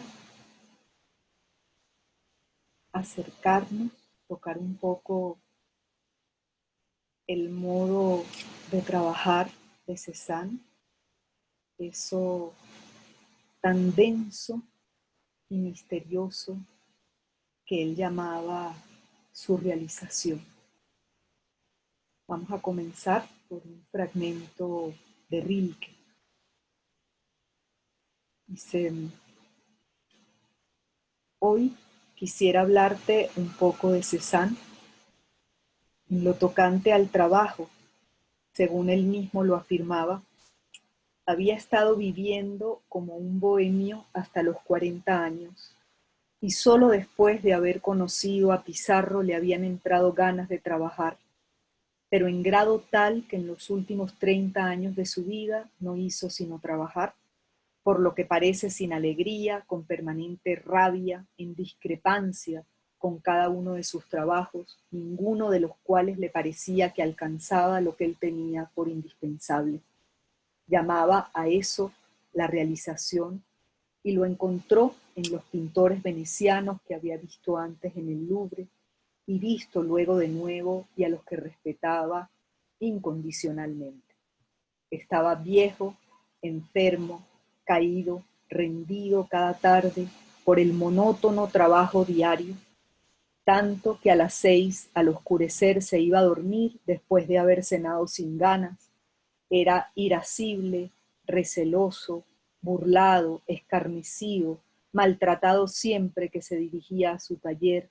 acercarnos, tocar un poco el modo de trabajar de Cézanne, eso tan denso y misterioso que él llamaba surrealización. Vamos a comenzar por un fragmento de Rilke. Dice: hoy quisiera hablarte un poco de Cézanne, en lo tocante al trabajo. Según él mismo lo afirmaba, había estado viviendo como un bohemio hasta los 40 años, y solo después de haber conocido a Pizarro le habían entrado ganas de trabajar, pero en grado tal que en los últimos 30 años de su vida no hizo sino trabajar, por lo que parece sin alegría, con permanente rabia, en discrepancia con cada uno de sus trabajos, ninguno de los cuales le parecía que alcanzaba lo que él tenía por indispensable. Llamaba a eso la realización y lo encontró en los pintores venecianos que había visto antes en el Louvre y visto luego de nuevo y a los que respetaba incondicionalmente. Estaba viejo, enfermo, caído, rendido cada tarde por el monótono trabajo diario, tanto que a las 6 al oscurecer se iba a dormir después de haber cenado sin ganas. Era irascible, receloso, burlado, escarnecido, maltratado siempre que se dirigía a su taller.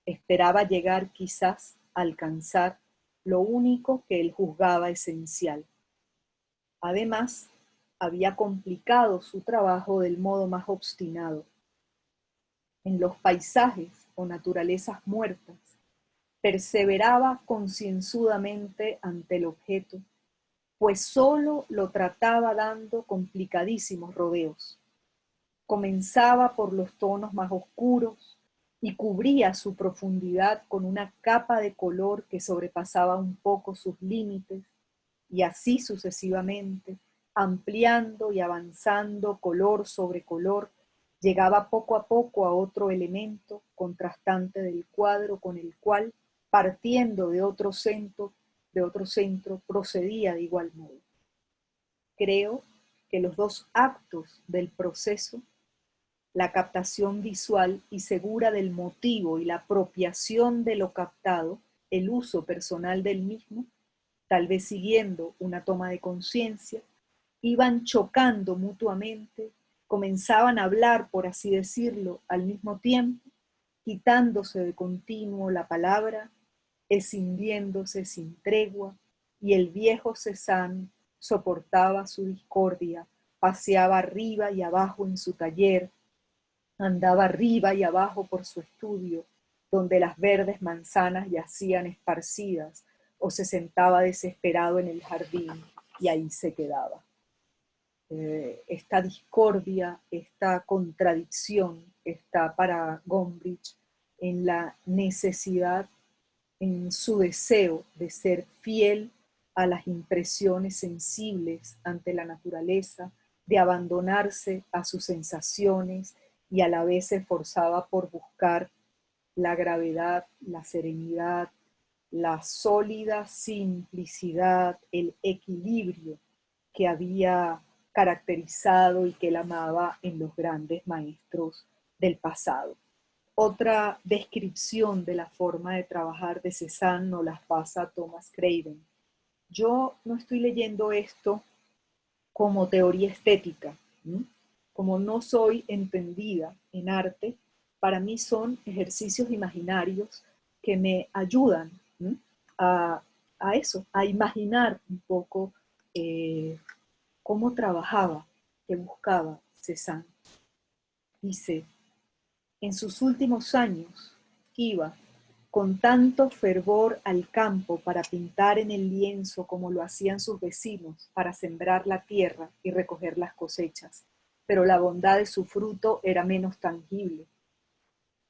Esperaba llegar quizás a alcanzar lo único que él juzgaba esencial. Además, había complicado su trabajo del modo más obstinado. En los paisajes o naturalezas muertas, perseveraba concienzudamente ante el objeto, pues solo lo trataba dando complicadísimos rodeos. Comenzaba por los tonos más oscuros y cubría su profundidad con una capa de color que sobrepasaba un poco sus límites, y así sucesivamente, ampliando y avanzando color sobre color, llegaba poco a poco a otro elemento contrastante del cuadro con el cual, partiendo de otro centro, procedía de igual modo. Creo que los dos actos del proceso, la captación visual y segura del motivo y la apropiación de lo captado, el uso personal del mismo, tal vez siguiendo una toma de conciencia, iban chocando mutuamente, comenzaban a hablar, por así decirlo, al mismo tiempo, quitándose de continuo la palabra, escindiéndose sin tregua, y el viejo Cézanne soportaba su discordia, paseaba arriba y abajo en su taller, andaba arriba y abajo por su estudio, donde las verdes manzanas yacían esparcidas, o se sentaba desesperado en el jardín y ahí se quedaba. Esta discordia, esta contradicción está para Gombrich en la necesidad, en su deseo de ser fiel a las impresiones sensibles ante la naturaleza, de abandonarse a sus sensaciones y a la vez se esforzaba por buscar la gravedad, la serenidad, la sólida simplicidad, el equilibrio que había caracterizado y que él amaba en los grandes maestros del pasado. Otra descripción de la forma de trabajar de Cézanne nos las pasa Thomas Craven. Yo no estoy leyendo esto como teoría estética, ¿sí? Como no soy entendida en arte, para mí son ejercicios imaginarios que me ayudan, ¿sí? a eso, a imaginar un poco cómo trabajaba, qué buscaba Cézanne. Dice: en sus últimos años iba con tanto fervor al campo para pintar en el lienzo como lo hacían sus vecinos para sembrar la tierra y recoger las cosechas, pero la bondad de su fruto era menos tangible.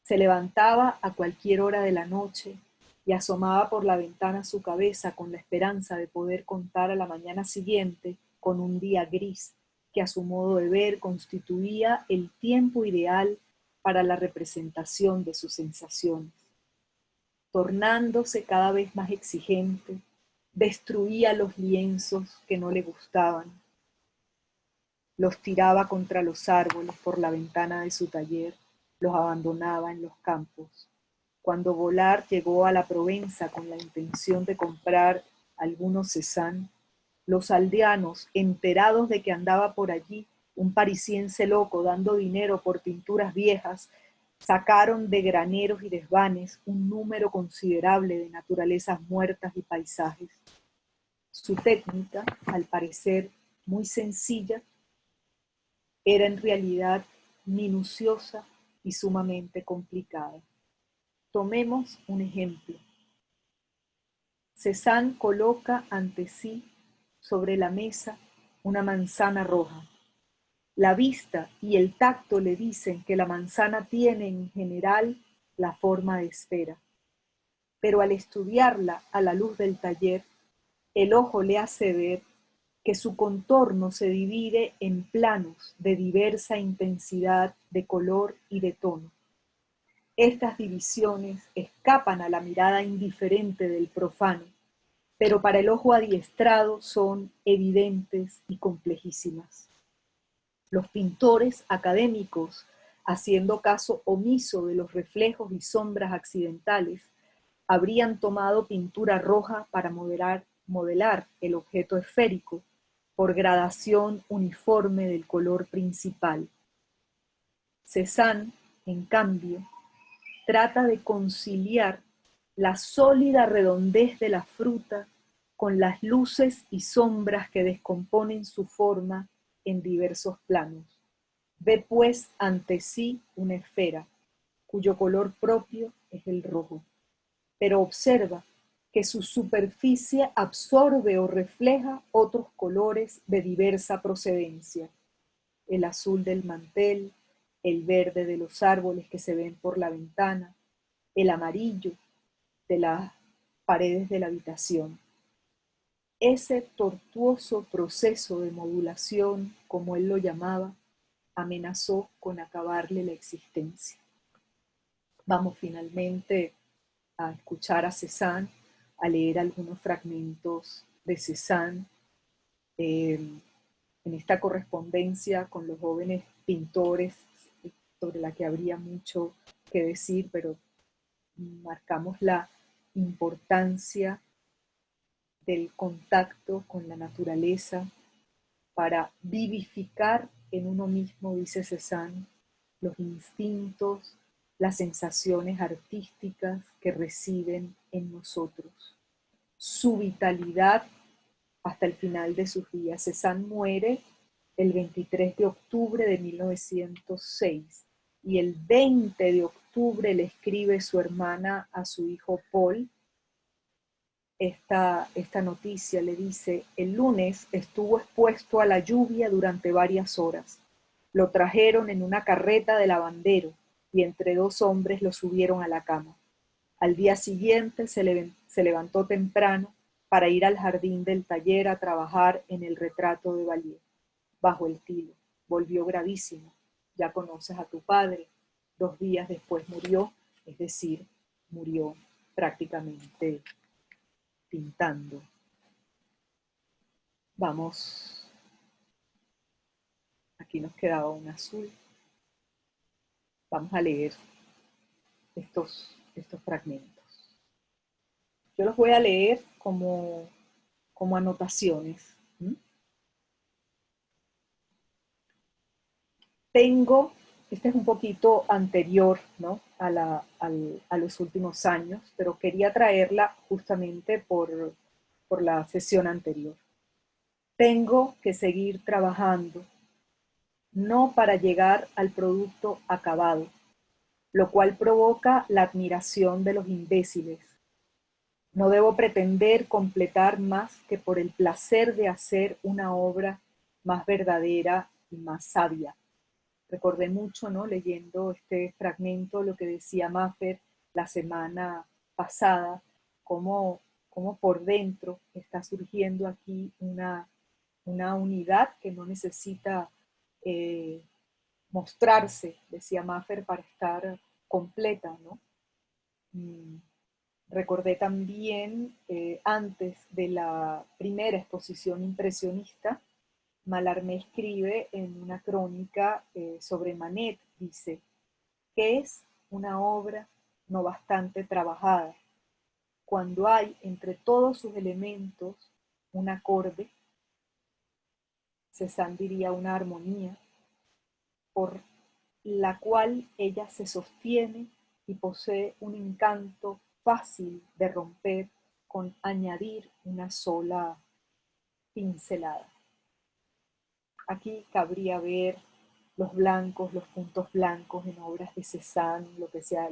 Se levantaba a cualquier hora de la noche y asomaba por la ventana su cabeza con la esperanza de poder contar a la mañana siguiente con un día gris, que a su modo de ver constituía el tiempo ideal para la representación de sus sensaciones. Tornándose cada vez más exigente, destruía los lienzos que no le gustaban, los tiraba contra los árboles por la ventana de su taller, los abandonaba en los campos. Cuando Vollard llegó a la Provenza con la intención de comprar algunos Cézanne, los aldeanos, enterados de que andaba por allí un parisiense loco dando dinero por pinturas viejas, sacaron de graneros y desvanes un número considerable de naturalezas muertas y paisajes. Su técnica, al parecer muy sencilla, era en realidad minuciosa y sumamente complicada. Tomemos un ejemplo. Cézanne coloca ante sí, sobre la mesa, una manzana roja. La vista y el tacto le dicen que la manzana tiene en general la forma de esfera, pero al estudiarla a la luz del taller, el ojo le hace ver que su contorno se divide en planos de diversa intensidad de color y de tono. Estas divisiones escapan a la mirada indiferente del profano, pero para el ojo adiestrado son evidentes y complejísimas. Los pintores académicos, haciendo caso omiso de los reflejos y sombras accidentales, habrían tomado pintura roja para modelar el objeto esférico por gradación uniforme del color principal. Cézanne, en cambio, trata de conciliar la sólida redondez de la fruta con las luces y sombras que descomponen su forma en diversos planos. Ve pues ante sí una esfera, cuyo color propio es el rojo, pero observa que su superficie absorbe o refleja otros colores de diversa procedencia: el azul del mantel, el verde de los árboles que se ven por la ventana, el amarillo de las paredes de la habitación. Ese tortuoso proceso de modulación, como él lo llamaba, amenazó con acabarle la existencia. Vamos finalmente a escuchar a Cézanne, a leer algunos fragmentos de Cézanne en esta correspondencia con los jóvenes pintores, sobre la que habría mucho que decir, pero marcamos la importancia del contacto con la naturaleza para vivificar en uno mismo, dice Cézanne, los instintos, las sensaciones artísticas que residen en nosotros. Su vitalidad hasta el final de sus días. Cézanne muere el 23 de octubre de 1906 y el 20 de octubre le escribe su hermana a su hijo Paul esta noticia. Le dice: el lunes estuvo expuesto a la lluvia durante varias horas. Lo trajeron en una carreta de lavandero y entre dos hombres lo subieron a la cama. Al día siguiente se levantó temprano para ir al jardín del taller a trabajar en el retrato de Vallier, bajo el tilo. Volvió gravísimo. Ya conoces a tu padre. 2 días después murió, es decir, murió prácticamente pintando. Vamos, aquí nos quedaba un azul. Vamos a leer estos fragmentos. Yo los voy a leer como anotaciones. Este es un poquito anterior, ¿no?, a los últimos años, pero quería traerla justamente por la sesión anterior. Tengo que seguir trabajando, no para llegar al producto acabado, lo cual provoca la admiración de los imbéciles. No debo pretender completar más que por el placer de hacer una obra más verdadera y más sabia. recordé mucho, ¿no? Leyendo este fragmento, lo que decía Maffer la semana pasada, cómo por dentro está surgiendo aquí una unidad que no necesita mostrarse, decía Maffer, para estar completa, ¿no? Recordé también, antes de la primera exposición impresionista, Mallarmé escribe en una crónica sobre Manet, dice, que es una obra no bastante trabajada, cuando hay entre todos sus elementos un acorde, Cézanne diría una armonía, por la cual ella se sostiene y posee un encanto fácil de romper con añadir una sola pincelada. Aquí cabría ver los blancos, los puntos blancos en obras de Cézanne, lo que se ha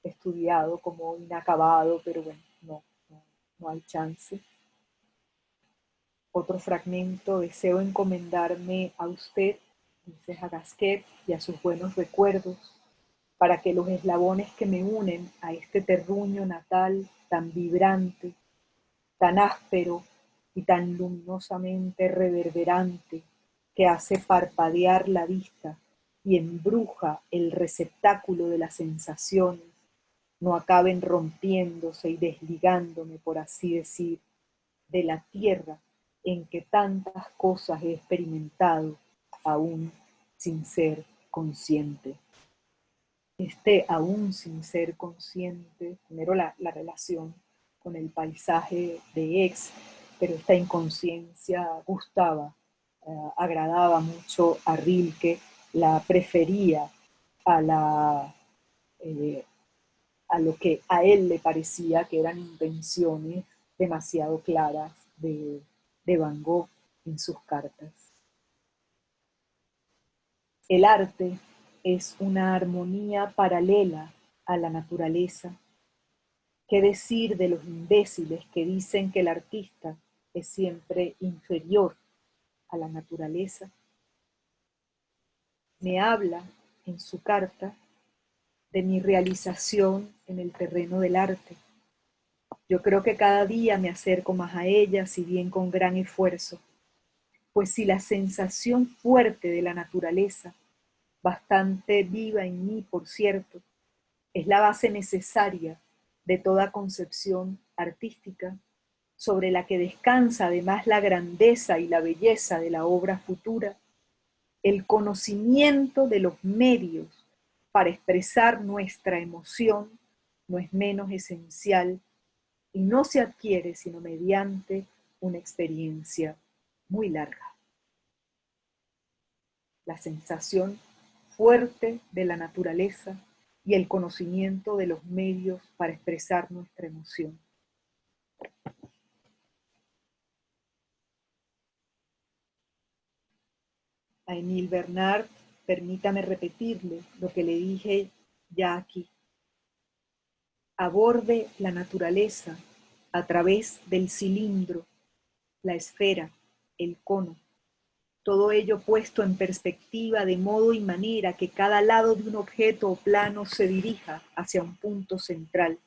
estudiado como inacabado, pero bueno, no hay chance. Otro fragmento: deseo encomendarme a usted, dice Gasquet, y a sus buenos recuerdos, para que los eslabones que me unen a este terruño natal tan vibrante, tan áspero y tan luminosamente reverberante, que hace parpadear la vista y embruja el receptáculo de las sensaciones, no acaben rompiéndose y desligándome, por así decir, de la tierra en que tantas cosas he experimentado, aún sin ser consciente. Aún sin ser consciente, primero la relación con el paisaje de Aix, pero esta inconsciencia gustaba, agradaba mucho a Rilke, la prefería a lo que a él le parecía que eran intenciones demasiado claras de Van Gogh en sus cartas. El arte es una armonía paralela a la naturaleza. ¿Qué decir de los imbéciles que dicen que el artista es siempre inferior a la naturaleza? Me habla en su carta de mi realización en el terreno del arte. Yo creo que cada día me acerco más a ella, si bien con gran esfuerzo, pues si la sensación fuerte de la naturaleza, bastante viva en mí, por cierto, es la base necesaria de toda concepción artística, sobre la que descansa además la grandeza y la belleza de la obra futura, el conocimiento de los medios para expresar nuestra emoción no es menos esencial y no se adquiere sino mediante una experiencia muy larga. La sensación fuerte de la naturaleza y el conocimiento de los medios para expresar nuestra emoción. A Émile Bernard, permítame repetirle lo que le dije ya aquí. Aborde la naturaleza a través del cilindro, la esfera, el cono, todo ello puesto en perspectiva de modo y manera que cada lado de un objeto o plano se dirija hacia un punto central.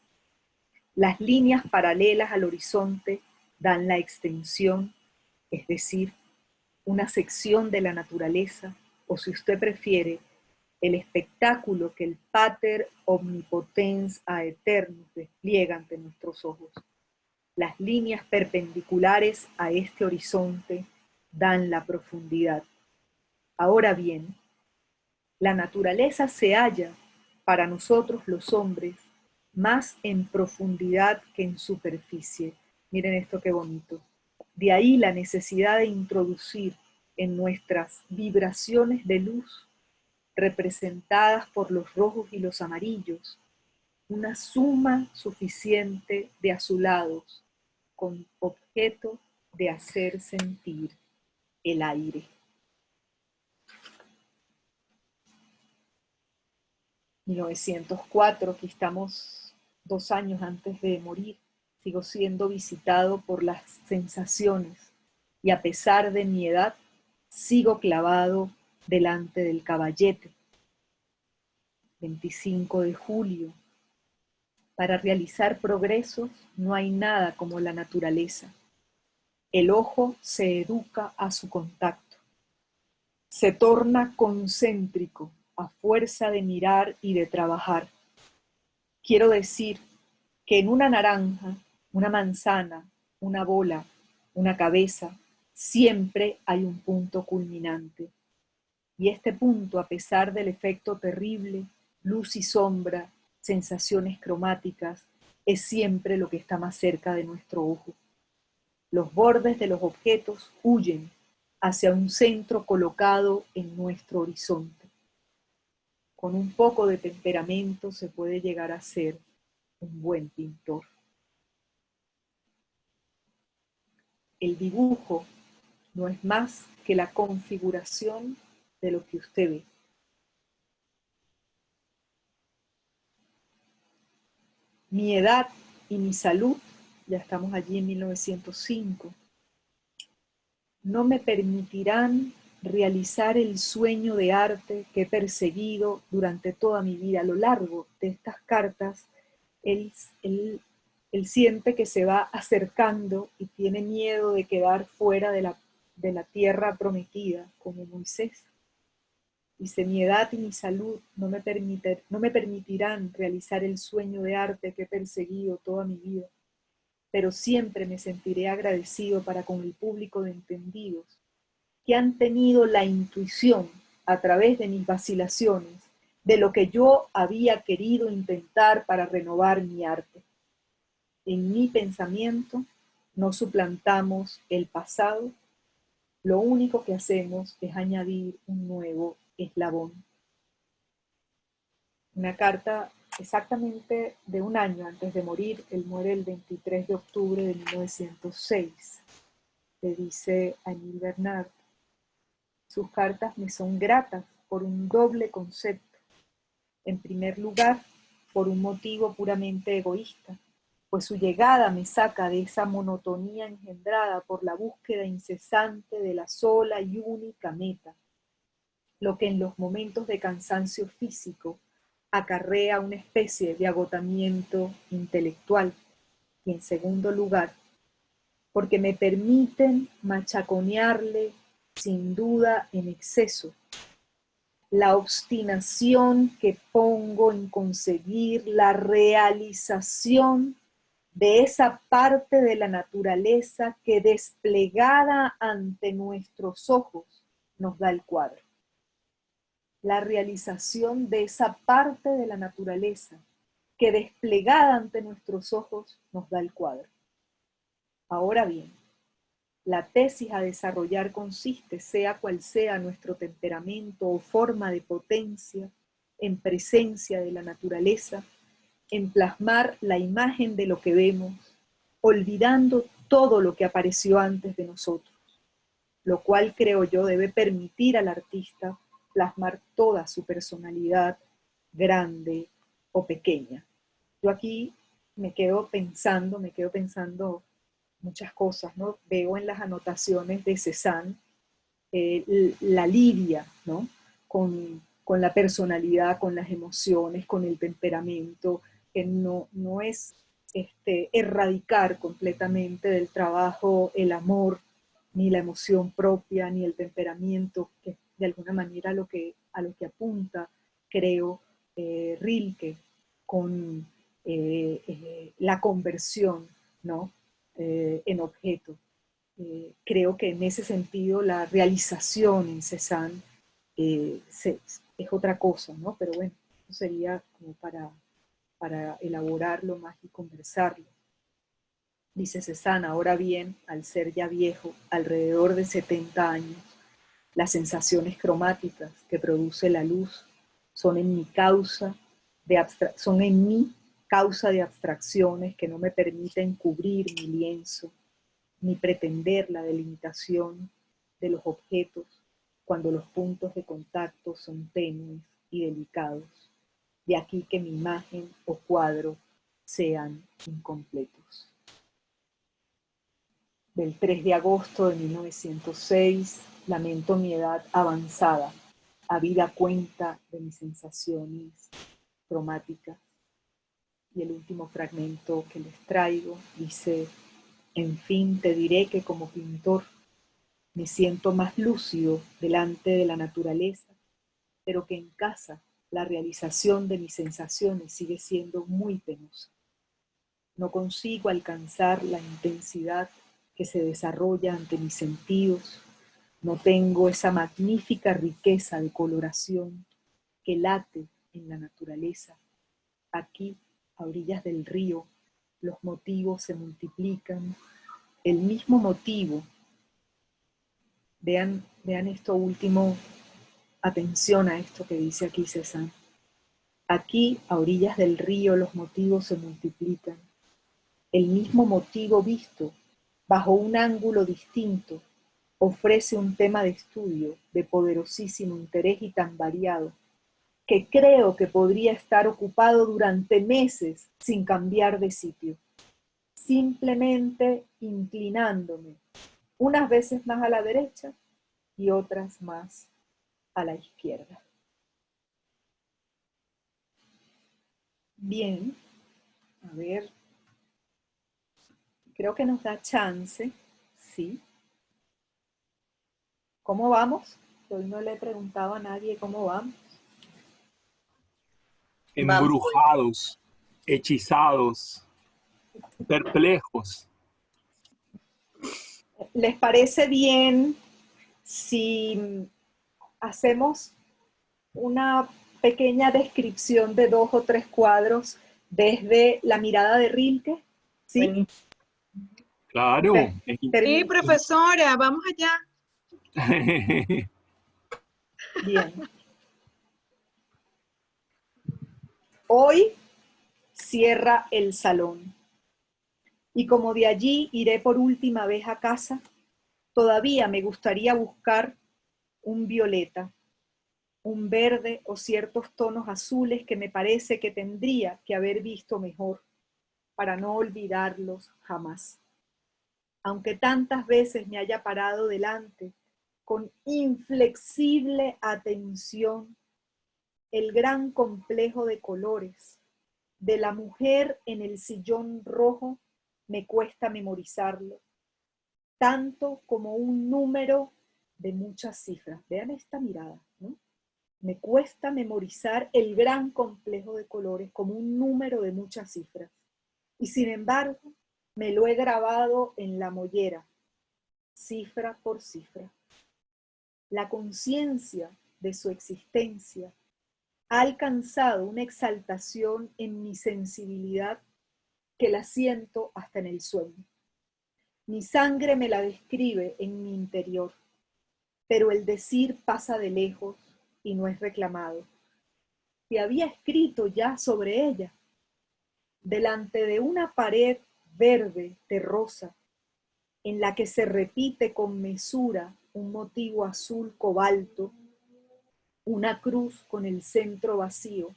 Las líneas paralelas al horizonte dan la extensión, es decir, una sección de la naturaleza, o si usted prefiere, el espectáculo que el Pater Omnipotens Aeternus despliega ante nuestros ojos. Las líneas perpendiculares a este horizonte dan la profundidad. Ahora bien, la naturaleza se halla, para nosotros los hombres, más en profundidad que en superficie. Miren esto qué bonito. De ahí la necesidad de introducir en nuestras vibraciones de luz, representadas por los rojos y los amarillos, una suma suficiente de azulados, con objeto de hacer sentir el aire. 1904, aquí estamos 2 años antes de morir, sigo siendo visitado por las sensaciones y a pesar de mi edad, sigo clavado delante del caballete. 25 de julio. Para realizar progresos no hay nada como la naturaleza. El ojo se educa a su contacto. Se torna concéntrico a fuerza de mirar y de trabajar. Quiero decir que en una naranja, una manzana, una bola, una cabeza, siempre hay un punto culminante. Y este punto, a pesar del efecto terrible, luz y sombra, sensaciones cromáticas, es siempre lo que está más cerca de nuestro ojo. Los bordes de los objetos huyen hacia un centro colocado en nuestro horizonte. Con un poco de temperamento se puede llegar a ser un buen pintor. El dibujo no es más que la configuración de lo que usted ve. Mi edad y mi salud, ya estamos allí en 1905, no me permitirán realizar el sueño de arte que he perseguido durante toda mi vida. A lo largo de estas cartas, él siente que se va acercando y tiene miedo de quedar fuera de la tierra prometida, como Moisés. Dice, mi edad y mi salud no me permitirán realizar el sueño de arte que he perseguido toda mi vida, pero siempre me sentiré agradecido para con el público de entendidos que han tenido la intuición a través de mis vacilaciones de lo que yo había querido intentar para renovar mi arte. En mi pensamiento no suplantamos el pasado, lo único que hacemos es añadir un nuevo eslabón. Una carta exactamente de un año antes de morir. Él muere el 23 de octubre de 1906. Le dice a Emile Bernard: sus cartas me son gratas por un doble concepto. En primer lugar, por un motivo puramente egoísta, pues su llegada me saca de esa monotonía engendrada por la búsqueda incesante de la sola y única meta, lo que en los momentos de cansancio físico acarrea una especie de agotamiento intelectual. Y en segundo lugar, porque me permiten machaconearle sin duda en exceso la obstinación que pongo en conseguir la realización de esa parte de la naturaleza que desplegada ante nuestros ojos nos da el cuadro. La realización de esa parte de la naturaleza que desplegada ante nuestros ojos nos da el cuadro. Ahora bien, la tesis a desarrollar consiste, sea cual sea nuestro temperamento o forma de potencia en presencia de la naturaleza, en plasmar la imagen de lo que vemos, olvidando todo lo que apareció antes de nosotros, lo cual creo yo debe permitir al artista plasmar toda su personalidad, grande o pequeña. Yo aquí me quedo pensando muchas cosas, ¿no? Veo en las anotaciones de Cézanne la lidia, ¿no? Con la personalidad, con las emociones, con el temperamento, que no es erradicar completamente del trabajo el amor, ni la emoción propia, ni el temperamento, que de alguna manera a lo que apunta, creo, Rilke, con la conversión, ¿no? En objeto. Creo que en ese sentido la realización en Cézanne es otra cosa, ¿no? Pero bueno, eso sería como para elaborarlo más y conversarlo. Dice Cézanne, ahora bien, al ser ya viejo, alrededor de 70 años, las sensaciones cromáticas que produce la luz son en mí causa de abstracciones que no me permiten cubrir mi lienzo, ni pretender la delimitación de los objetos cuando los puntos de contacto son tenues y delicados. De aquí que mi imagen o cuadro sean incompletos. Del 3 de agosto de 1906, lamento mi edad avanzada, habida cuenta de mis sensaciones cromáticas. Y el último fragmento que les traigo dice: en fin, te diré que como pintor me siento más lúcido delante de la naturaleza, pero que en casa la realización de mis sensaciones sigue siendo muy penosa. No consigo alcanzar la intensidad que se desarrolla ante mis sentidos. No tengo esa magnífica riqueza de coloración que late en la naturaleza. Aquí, a orillas del río, los motivos se multiplican. El mismo motivo. Vean esto último, atención a esto que dice aquí Cézanne. Aquí, a orillas del río, los motivos se multiplican. El mismo motivo visto bajo un ángulo distinto ofrece un tema de estudio de poderosísimo interés y tan variado que creo que podría estar ocupado durante meses sin cambiar de sitio, simplemente inclinándome unas veces más a la derecha y otras más a la izquierda. Bien, a ver, creo que nos da chance, sí. ¿Cómo vamos? Hoy no le he preguntado a nadie cómo vamos. Embrujados, hechizados, perplejos. ¿Les parece bien si hacemos una pequeña descripción de 2 o 3 cuadros desde la mirada de Rilke? ¿Sí? Claro. Sí, profesora, vamos allá. Bien. Hoy cierra el salón. Y como de allí iré por última vez a casa, todavía me gustaría buscar un violeta, un verde o ciertos tonos azules que me parece que tendría que haber visto mejor, para no olvidarlos jamás. Aunque tantas veces me haya parado delante, con inflexible atención, el gran complejo de colores de la mujer en el sillón rojo, me cuesta memorizarlo, tanto como un número de muchas cifras. Vean esta mirada, ¿no? Me cuesta memorizar el gran complejo de colores como un número de muchas cifras. Y sin embargo, me lo he grabado en la mollera, cifra por cifra. La conciencia de su existencia ha alcanzado una exaltación en mi sensibilidad que la siento hasta en el sueño. Mi sangre me la describe en mi interior, pero el decir pasa de lejos y no es reclamado. Y había escrito ya sobre ella, delante de una pared verde terrosa, en la que se repite con mesura un motivo azul cobalto, una cruz con el centro vacío,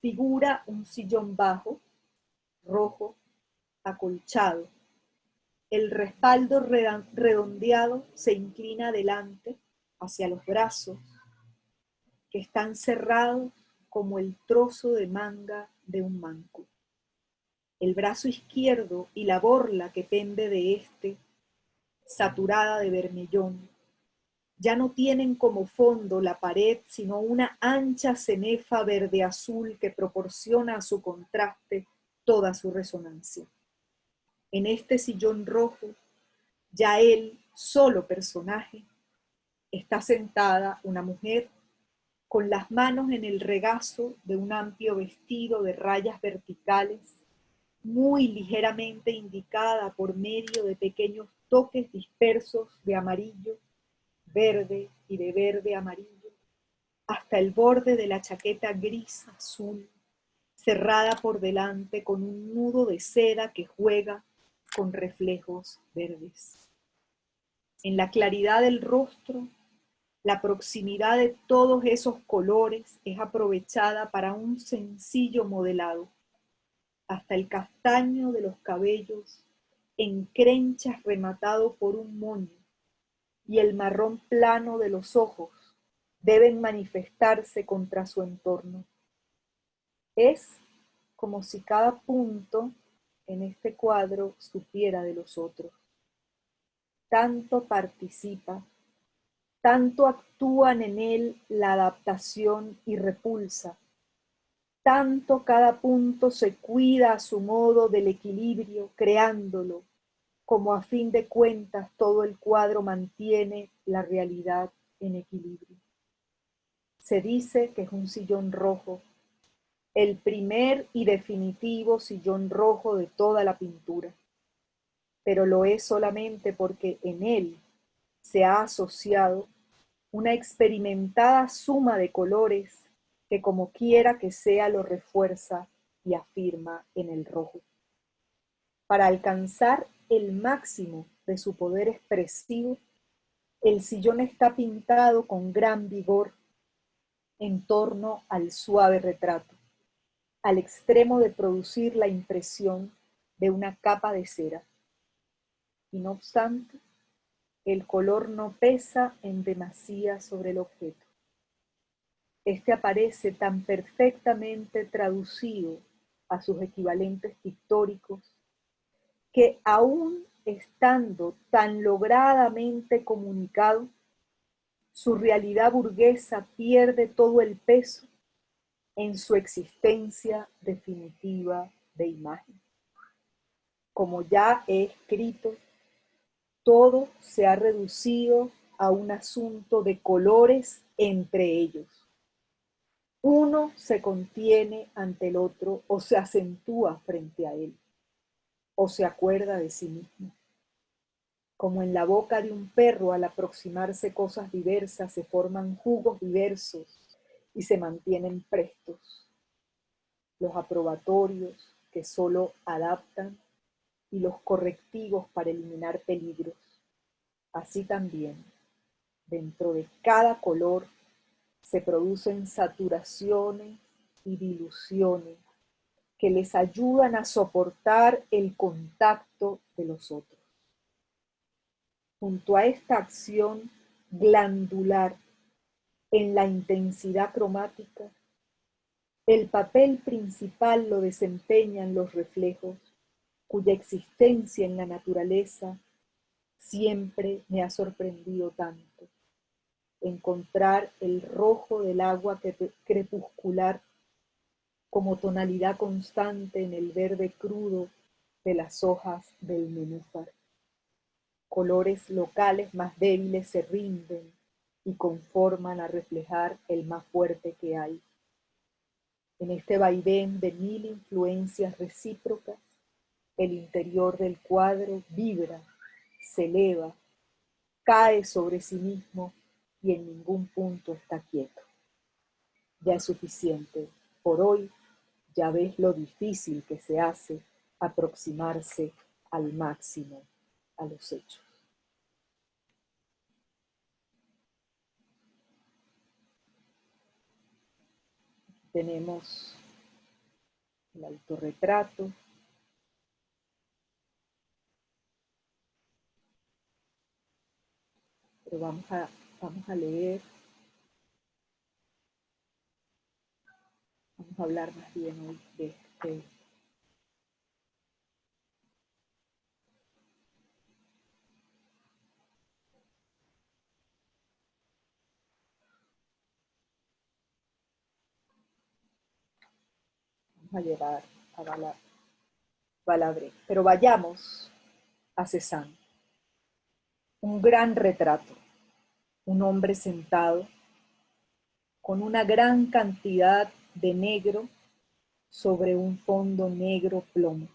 figura un sillón bajo, rojo, acolchado. El respaldo redondeado se inclina adelante hacia los brazos, que están cerrados como el trozo de manga de un manco. El brazo izquierdo y la borla que pende de este, saturada de bermellón, ya no tienen como fondo la pared, sino una ancha cenefa verde-azul que proporciona a su contraste toda su resonancia. En este sillón rojo, ya él, solo personaje, está sentada una mujer con las manos en el regazo de un amplio vestido de rayas verticales, muy ligeramente indicada por medio de pequeños toques dispersos de amarillo, verde y de verde amarillo, hasta el borde de la chaqueta gris azul, cerrada por delante con un nudo de seda que juega con reflejos verdes. En la claridad del rostro, la proximidad de todos esos colores es aprovechada para un sencillo modelado, hasta el castaño de los cabellos en crenchas rematado por un moño, y el marrón plano de los ojos, deben manifestarse contra su entorno. Es como si cada punto en este cuadro supiera de los otros. Tanto participa, tanto actúan en él la adaptación y repulsa, tanto cada punto se cuida a su modo del equilibrio, creándolo, como a fin de cuentas todo el cuadro mantiene la realidad en equilibrio. Se dice que es un sillón rojo, el primer y definitivo sillón rojo de toda la pintura, pero lo es solamente porque en él se ha asociado una experimentada suma de colores que como quiera que sea lo refuerza y afirma en el rojo. Para alcanzar el máximo de su poder expresivo, el sillón está pintado con gran vigor en torno al suave retrato, al extremo de producir la impresión de una capa de cera. Y no obstante, el color no pesa en demasía sobre el objeto. Este aparece tan perfectamente traducido a sus equivalentes pictóricos que aún estando tan logradamente comunicado, su realidad burguesa pierde todo el peso en su existencia definitiva de imagen. Como ya he escrito, todo se ha reducido a un asunto de colores entre ellos. Uno se contiene ante el otro o se acentúa frente a él, o se acuerda de sí mismo. Como en la boca de un perro al aproximarse cosas diversas se forman jugos diversos y se mantienen prestos. Los aprobatorios que solo adaptan y los correctivos para eliminar peligros. Así también, dentro de cada color se producen saturaciones y diluciones que les ayudan a soportar el contacto de los otros. Junto a esta acción glandular en la intensidad cromática, el papel principal lo desempeñan los reflejos, cuya existencia en la naturaleza siempre me ha sorprendido tanto. Encontrar el rojo del agua crepuscular como tonalidad constante en el verde crudo de las hojas del nenúfar. Colores locales más débiles se rinden y conforman a reflejar el más fuerte que hay. En este vaivén de mil influencias recíprocas, el interior del cuadro vibra, se eleva, cae sobre sí mismo y en ningún punto está quieto. Ya es suficiente. Por hoy ya ves lo difícil que se hace aproximarse al máximo a los hechos. Tenemos el autorretrato. Pero vamos a leer, vamos a hablar más bien hoy de este. Vamos a llevar a Balabré. Pero vayamos a Cézanne. Un gran retrato, un hombre sentado con una gran cantidad de negro sobre un fondo negro plomo.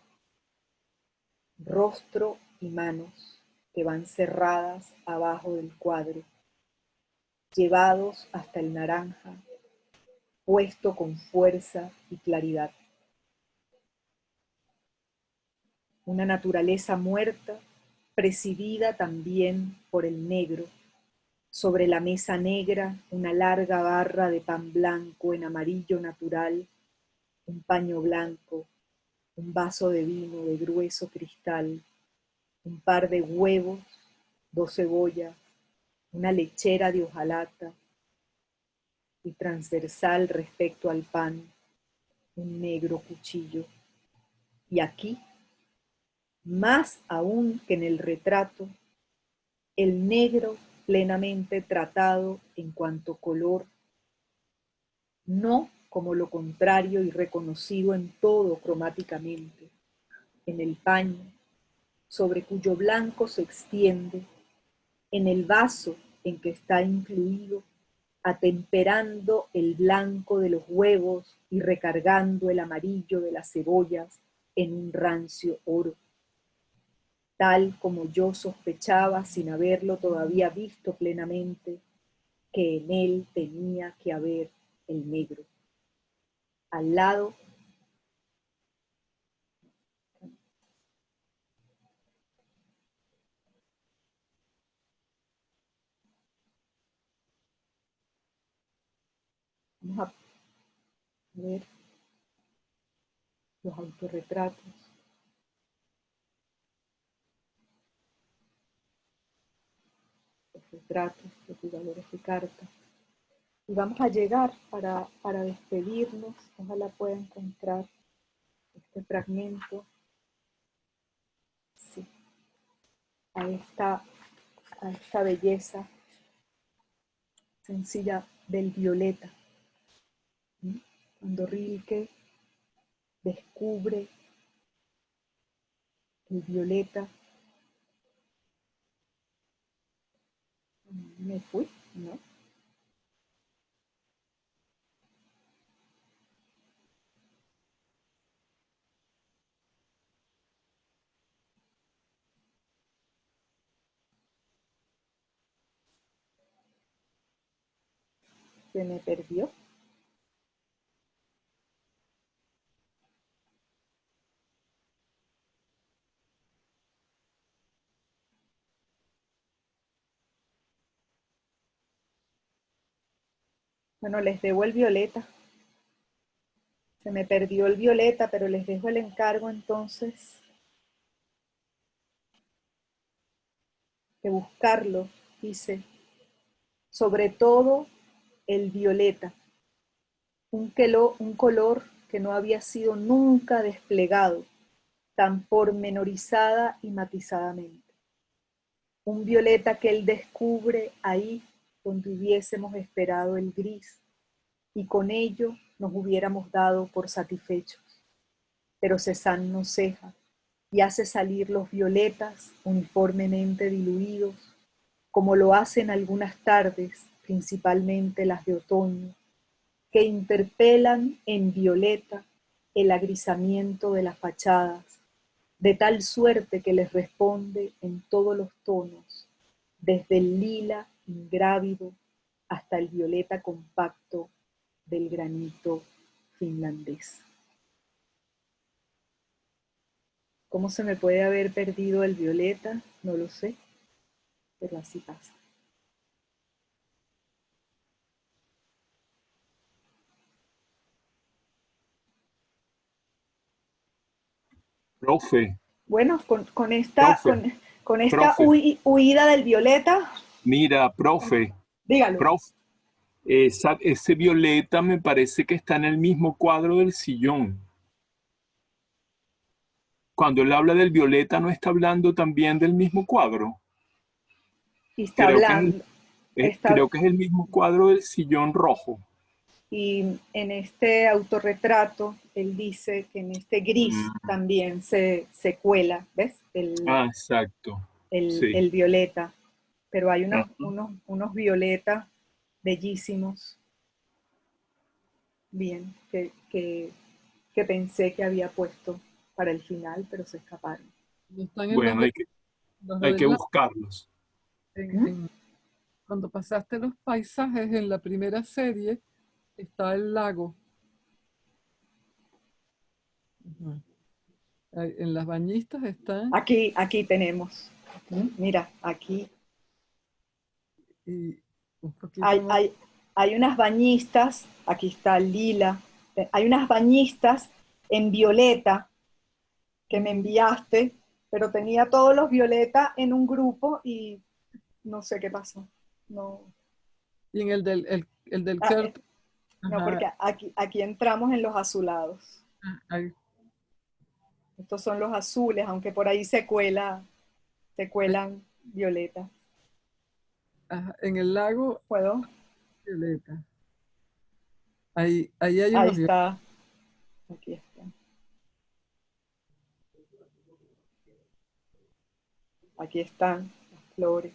Rostro y manos que van cerradas abajo del cuadro, llevados hasta el naranja, puesto con fuerza y claridad. Una naturaleza muerta, presidida también por el negro. Sobre la mesa negra, una larga barra de pan blanco en amarillo natural, un paño blanco, un vaso de vino de grueso cristal, un par de huevos, 2 cebollas, una lechera de hojalata, y transversal respecto al pan, un negro cuchillo. Y aquí, más aún que en el retrato, el negro plenamente tratado en cuanto color, no como lo contrario y reconocido en todo cromáticamente, en el paño, sobre cuyo blanco se extiende, en el vaso en que está incluido, atemperando el blanco de los huevos y recargando el amarillo de las cebollas en un rancio oro, tal como yo sospechaba sin haberlo todavía visto plenamente, que en él tenía que haber el negro. Al lado, vamos a ver los autorretratos. Los retratos de jugadores de cartas. Y vamos a llegar para despedirnos. Ojalá pueda encontrar este fragmento. Sí, a esta belleza sencilla del violeta. ¿Mm? Cuando Rilke descubre el violeta, me fui, ¿no? Se me perdió. Bueno, les debo el violeta. Se me perdió el violeta, pero les dejo el encargo entonces de buscarlo, dice. Sobre todo el violeta, un color que no había sido nunca desplegado tan pormenorizada y matizadamente. Un violeta que él descubre ahí donde hubiésemos esperado el gris, y con ello nos hubiéramos dado por satisfechos. Pero Cézanne no ceja y hace salir los violetas uniformemente diluidos, como lo hacen algunas tardes, principalmente las de otoño, que interpelan en violeta el agrisamiento de las fachadas, de tal suerte que les responde en todos los tonos, desde el lila ingrávido hasta el violeta compacto del granito finlandés. ¿Cómo se me puede haber perdido el violeta? No lo sé, pero así pasa. Profe, Bueno, con esta profe, huida del violeta, mira, profe, dígalo. ese violeta me parece que está en el mismo cuadro del sillón. Cuando él habla del violeta, ¿no está hablando también del mismo cuadro? Y está hablando. Creo que es el mismo cuadro del sillón rojo. Y en este autorretrato, él dice que en este gris también se cuela, ¿ves? Exacto. Sí. El violeta. Pero hay unos violetas bellísimos, bien, que pensé que había puesto para el final, pero se escaparon. Bueno, hay que buscarlos. Cuando pasaste los paisajes en la primera serie, está el lago. En las bañistas están. Aquí tenemos. Mira, aquí. Y un poquito hay unas bañistas, aquí está lila, hay unas bañistas en violeta que me enviaste, pero tenía todos los violetas en un grupo y no sé qué pasó. No. Y en el del Kurt No, Ajá, porque aquí entramos en los azulados. ahí, Estos son los azules, aunque por ahí se cuelan violetas. ajá, en el lago ¿Puedo? violeta. Ahí hay Ahí unos violetas. está. Aquí está. Aquí están las flores.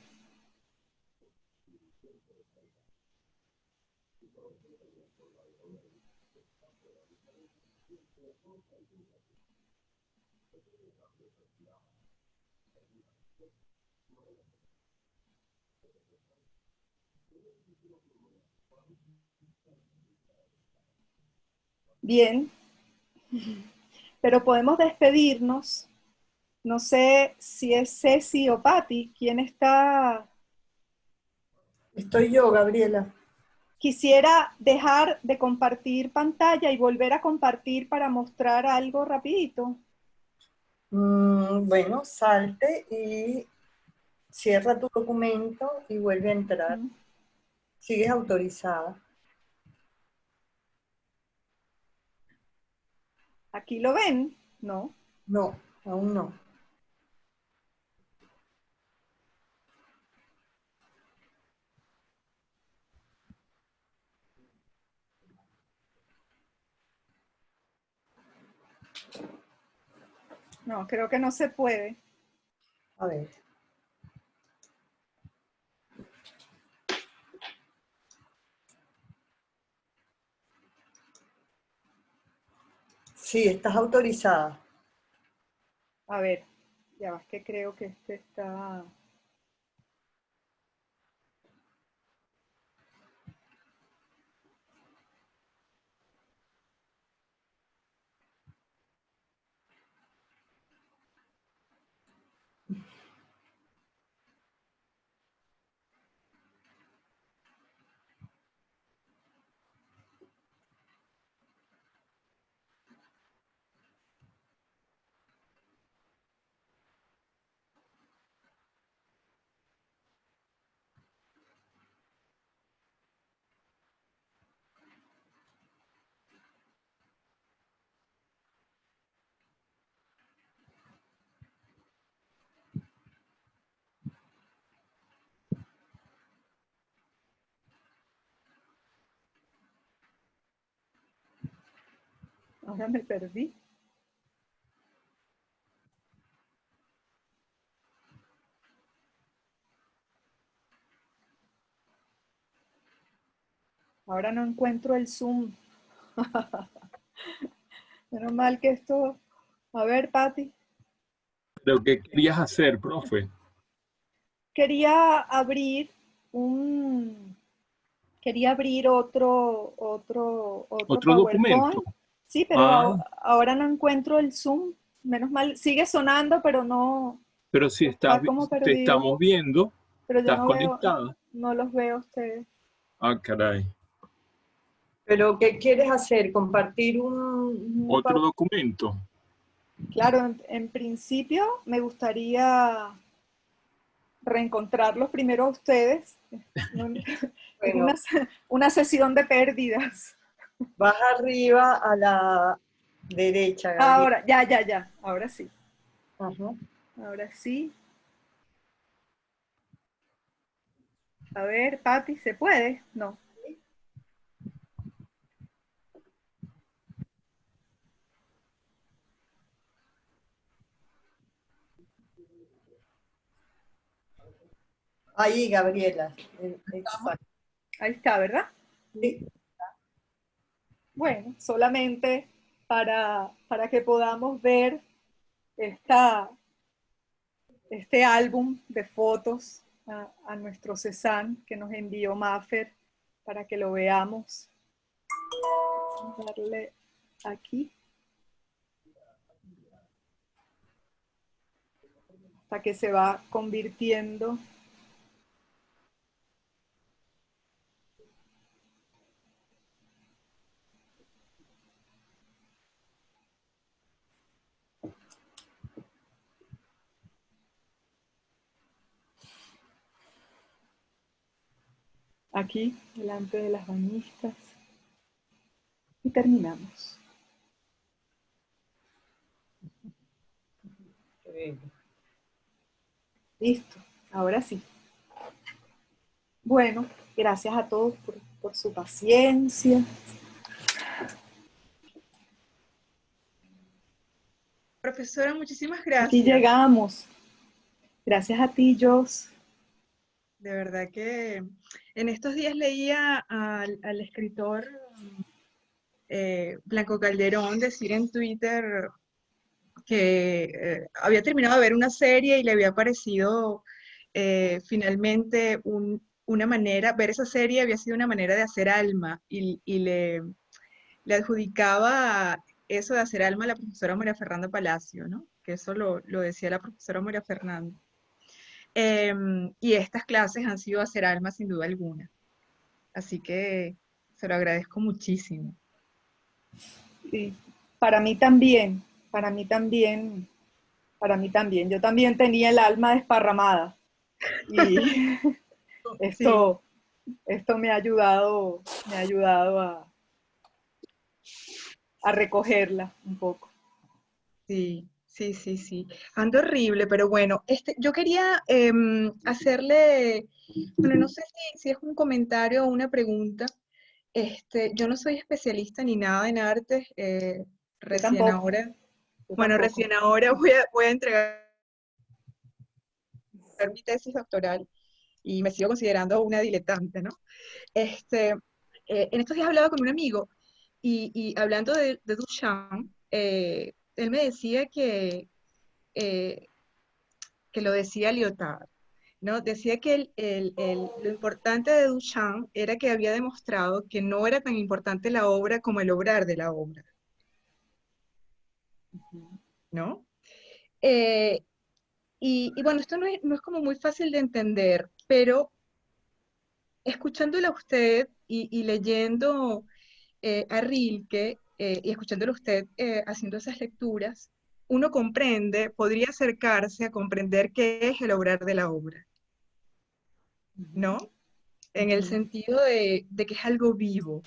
Bien, pero podemos despedirnos. No sé si es Ceci o Patti. ¿Quién está? Estoy yo, Gabriela. Quisiera dejar de compartir pantalla y volver a compartir para mostrar algo rapidito. Bueno, salte y cierra tu documento y vuelve a entrar. Sigues autorizada. ¿Aquí lo ven? No. No, aún no. No, creo que no se puede. A ver. Sí, estás autorizada. A ver, ya vas que creo que este está... Ahora me perdí. Ahora no encuentro el Zoom. Menos mal que esto... A ver, Patti. ¿Pero qué querías hacer, profe? Quería abrir un... Quería abrir otro ¿Otro documento? PowerPoint. Sí, pero Ah, ahora no encuentro el Zoom. Menos mal, sigue sonando, pero no... pero si Está como te perdido. estamos viendo, Pero yo estás no veo, conectada. no los veo a ustedes. Ah, caray. ¿Pero qué quieres hacer? ¿Compartir un ¿Otro documento? Claro, en principio me gustaría reencontrarlos primero a ustedes. Es Bueno, una sesión de pérdidas. vas arriba a la derecha, Gabriela. Ahora, ya. Ahora sí. Ajá. Ahora sí. A ver, Patti, ¿se puede? No. Ahí, Gabriela. Exacto. Ahí está, ¿verdad? Sí. Bueno, solamente para que podamos ver este álbum de fotos a nuestro Cezanne que nos envió Maffer para que lo veamos. Darle aquí. Hasta que se va convirtiendo. Aquí, delante de las bañistas. y terminamos. Listo, ahora sí. Bueno, gracias a todos por su paciencia. Profesora, muchísimas Aquí gracias. llegamos. Gracias a ti, Jos. De verdad que en estos días leía al escritor Blanco Calderón decir en Twitter que había terminado de ver una serie y le había parecido finalmente una manera, ver esa serie había sido una manera de hacer alma y le adjudicaba eso de hacer alma a la profesora María Fernanda Palacio, ¿no? Que eso lo decía la profesora María Fernanda. Y estas clases han sido hacer alma sin duda alguna. Así que se lo agradezco muchísimo. Y para mí también, para mí también, para mí también. Yo también tenía el alma desparramada. Y esto me ha ayudado a recogerla un poco. Sí. Ando horrible, pero bueno, yo quería hacerle, bueno, no sé si es un comentario o una pregunta. Yo no soy especialista ni nada en artes, recién ahora voy a entregar mi tesis doctoral y me sigo considerando una diletante, ¿no? En estos días hablaba con un amigo y hablando de Duchamp, él me decía que lo decía Lyotard, ¿no? Decía que lo importante de Duchamp era que había demostrado que no era tan importante la obra como el obrar de la obra, ¿no? Y bueno, esto no es como muy fácil de entender, pero escuchándolo a usted y leyendo a Rilke y escuchándolo a usted haciendo esas lecturas, uno comprende, podría acercarse a comprender qué es el obrar de la obra, ¿no? En el sentido de que es algo vivo,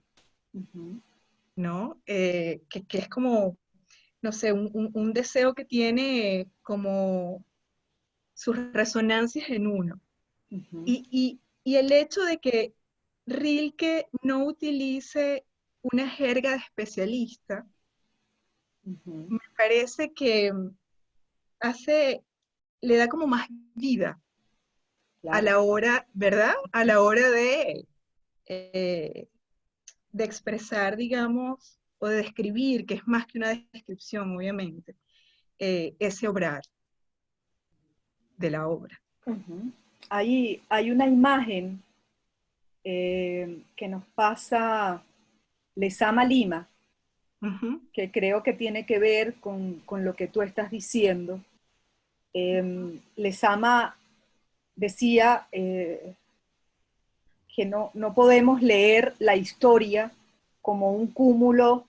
¿no? Que es como, no sé, un deseo que tiene como sus resonancias en uno. Y el hecho de que Rilke no utilice una jerga de especialista, me parece que le da como más vida a la hora, ¿verdad? A la hora de expresar, digamos, o de describir, que es más que una descripción, obviamente, ese obrar de la obra. Hay una imagen que nos pasa Lezama Lima, que creo que tiene que ver con lo que tú estás diciendo. Lezama decía que no podemos leer la historia como un cúmulo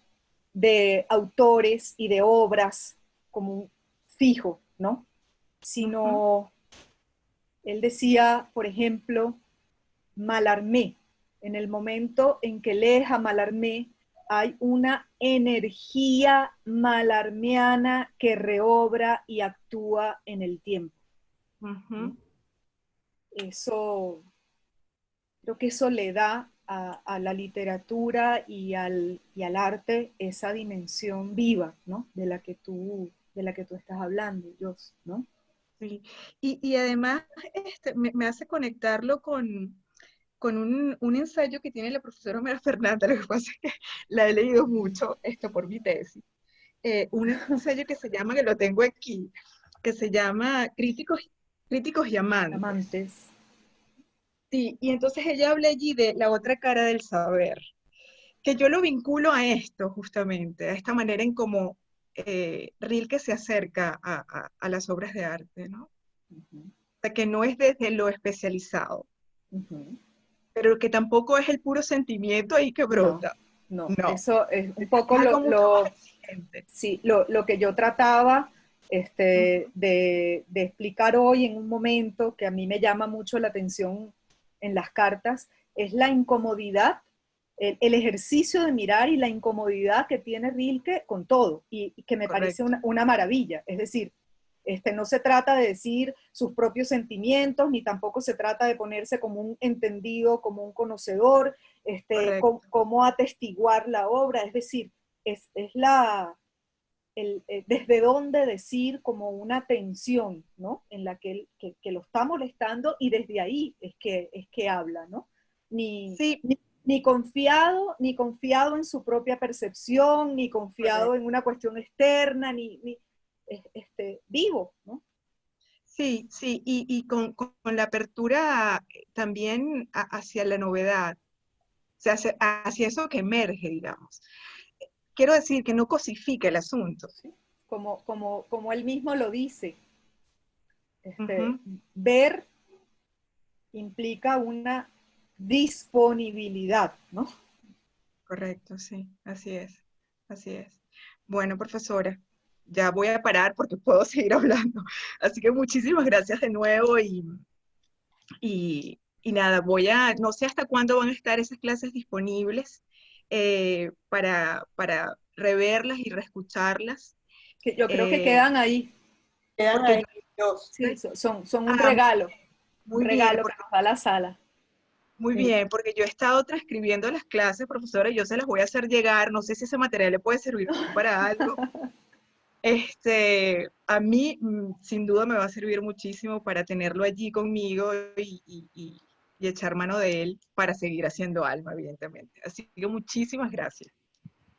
de autores y de obras como un fijo, ¿no? Sino, él decía, por ejemplo, Mallarmé. En el momento en que lees a Mallarmé, hay una energía malarmeana que reobra y actúa en el tiempo. Eso, creo que eso le da a la literatura y al arte esa dimensión viva, ¿no? De la que tú estás hablando, Jos, ¿no? Sí. Y además me hace conectarlo con un ensayo que tiene la profesora María Fernanda, lo que pasa es que la he leído mucho por mi tesis, un ensayo que se llama, que lo tengo aquí, que se llama Críticos y Amantes. Sí, y entonces ella habla allí de la otra cara del saber, que yo lo vinculo a esto justamente, a esta manera en cómo Rilke se acerca a las obras de arte, ¿no? O sea, que no es desde lo especializado, pero que tampoco es el puro sentimiento ahí que brota. No. Eso es un poco lo que yo trataba de explicar hoy en un momento que a mí me llama mucho la atención en las cartas, es la incomodidad el ejercicio de mirar y la incomodidad que tiene Rilke con todo, y que me parece una maravilla. Es decir, no se trata de decir sus propios sentimientos, ni tampoco se trata de ponerse como un entendido, como un conocedor, cómo atestiguar la obra. Es decir, es desde dónde decir como una tensión, ¿no? En la que lo está molestando, y desde ahí es que habla, ¿no? Ni confiado en su propia percepción, ni confiado en una cuestión externa, vivo, ¿no? Sí, sí, y con la apertura también hacia la novedad, o sea, hacia eso que emerge, digamos. Quiero decir que no cosifica el asunto. ¿Sí? Como él mismo lo dice, ver implica una disponibilidad, ¿no? Correcto, sí, así es, así es. Bueno, profesora, ya voy a parar porque puedo seguir hablando. Así que muchísimas gracias de nuevo y nada, no sé hasta cuándo van a estar esas clases disponibles para reverlas y reescucharlas. Que yo creo que quedan ahí. Quedan ahí. Sí, son un regalo. Muy un regalo bien, que nos da la sala. Muy bien, porque yo he estado transcribiendo las clases, profesora, y yo se las voy a hacer llegar, no sé si ese material le puede servir para algo. A mí, sin duda, me va a servir muchísimo para tenerlo allí conmigo y echar mano de él para seguir haciendo Alma, evidentemente. Así que muchísimas gracias.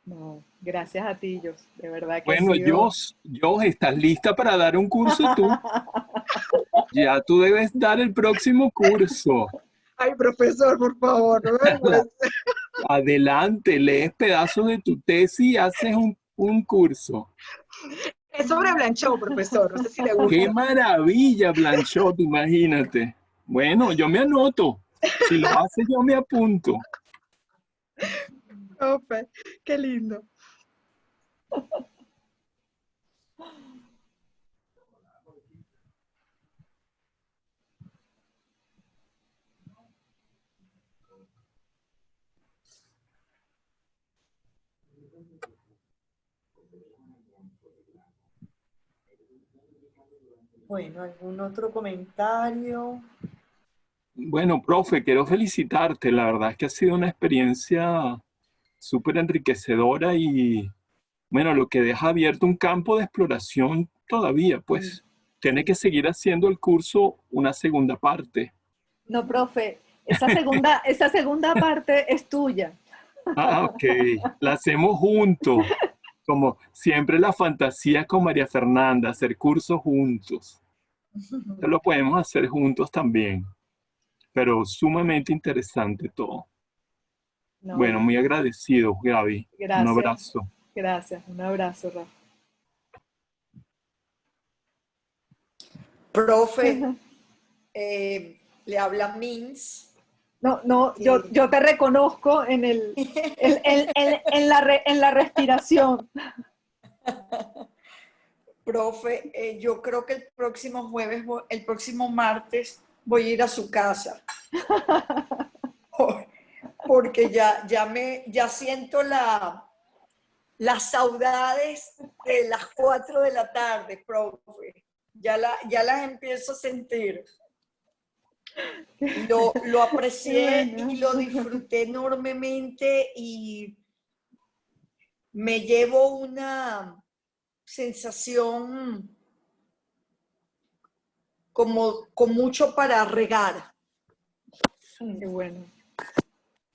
No, gracias a ti, Jos, de verdad que Bueno, ha sido... Jos, ¿estás lista para dar un curso tú? Ya tú debes dar el próximo curso. Ay, profesor, por favor, no me vergüenza. Adelante, lees pedazos de tu tesis y haces un curso. Es sobre Blanchot, profesor, no sé si le ¡Qué gusta. maravilla, Blanchot! Imagínate. Bueno, yo me anoto. Si lo haces, yo me apunto. Ope, qué lindo. Bueno, ¿algún otro comentario? Bueno, profe, quiero felicitarte. La verdad es que ha sido una experiencia súper enriquecedora y, bueno, lo que deja abierto un campo de exploración todavía, pues. Tiene que seguir haciendo el curso una segunda parte. No, profe, esa segunda parte es tuya. Ah, ok. La hacemos juntos. Como siempre la fantasía con María Fernanda, hacer cursos juntos. Esto lo podemos hacer juntos también. Pero sumamente interesante todo. No, Bueno, muy agradecido, Gaby. Un gracias, abrazo. gracias. Un abrazo, Rafa. Profe, le habla Mins. No, yo te reconozco en la respiración. Profe, yo creo que el próximo martes voy a ir a su casa. Porque ya siento las saudades de las 4 de la tarde, profe. Ya las empiezo a sentir. Lo aprecié y lo disfruté enormemente y me llevo una sensación como con mucho para regar. Qué bueno,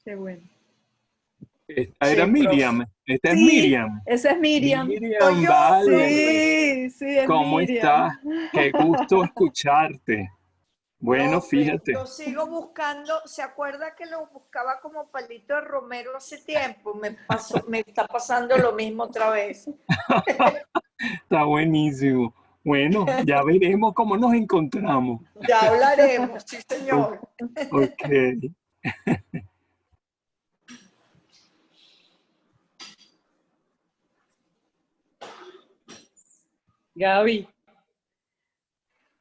qué bueno. Esta era Miriam. Esta es Sí, Miriam. esa es Miriam. Miriam, Yo, vale. Sí, es ¿Cómo Miriam. estás? Qué gusto escucharte. Bueno, profe, fíjate. yo sigo buscando, ¿se acuerda que lo buscaba como palito de romero hace tiempo? Me está pasando lo mismo otra vez. Está buenísimo. Bueno, ya veremos cómo nos encontramos. Ya hablaremos, sí señor. Ok. Gaby,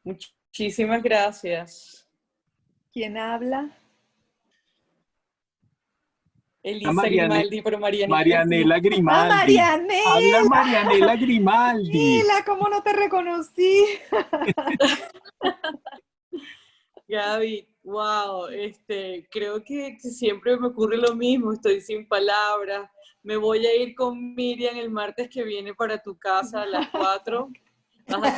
muchísimas gracias. ¿Quién habla? Elisa Mariane- Grimaldi, pero Marianela. Marianela ¡Ah, Grimaldi. Marianela! Habla Marianela Grimaldi. Mila, ¿cómo no te reconocí? Gaby, wow, creo que siempre me ocurre lo mismo, estoy sin palabras. Me voy a ir con Miriam el martes que viene para tu casa a las 4. Vas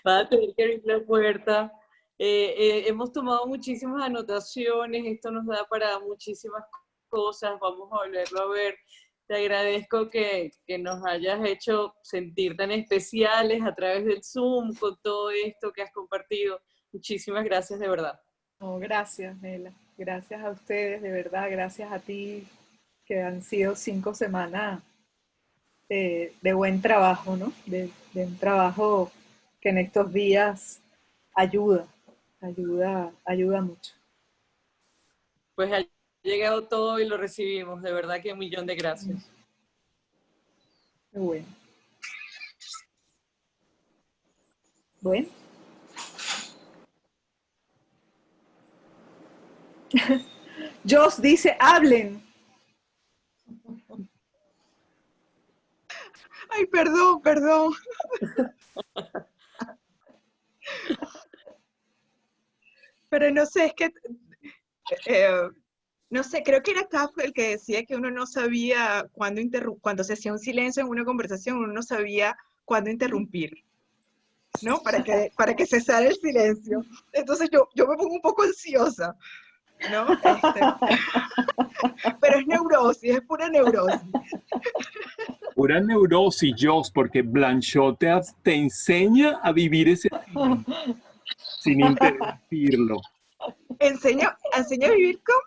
a tener que abrir la puerta. Hemos tomado muchísimas anotaciones, esto nos da para muchísimas cosas, vamos a volverlo a ver. Te agradezco que nos hayas hecho sentir tan especiales a través del Zoom con todo esto que has compartido. Muchísimas gracias, de verdad. Oh, gracias, Mela. Gracias a ustedes, de verdad. Gracias a ti, que han sido 5 semanas de buen trabajo, ¿no? De un trabajo que en estos días ayuda mucho. Pues ha llegado todo y lo recibimos, de verdad que un millón de gracias. Qué bueno. Bueno. Joss dice, hablen. Ay, perdón. Pero no sé, es que, no sé, creo que era Kafka el que decía que uno no sabía cuando se hacía un silencio en una conversación, uno no sabía cuándo interrumpir, ¿no? Para que cesara el silencio. Entonces yo me pongo un poco ansiosa, ¿no? Pero es neurosis, es pura neurosis. Pura neurosis, Joss, porque Blanchot te enseña a vivir ese silencio sin interrumpirlo. ¿Enseña a vivir cómo?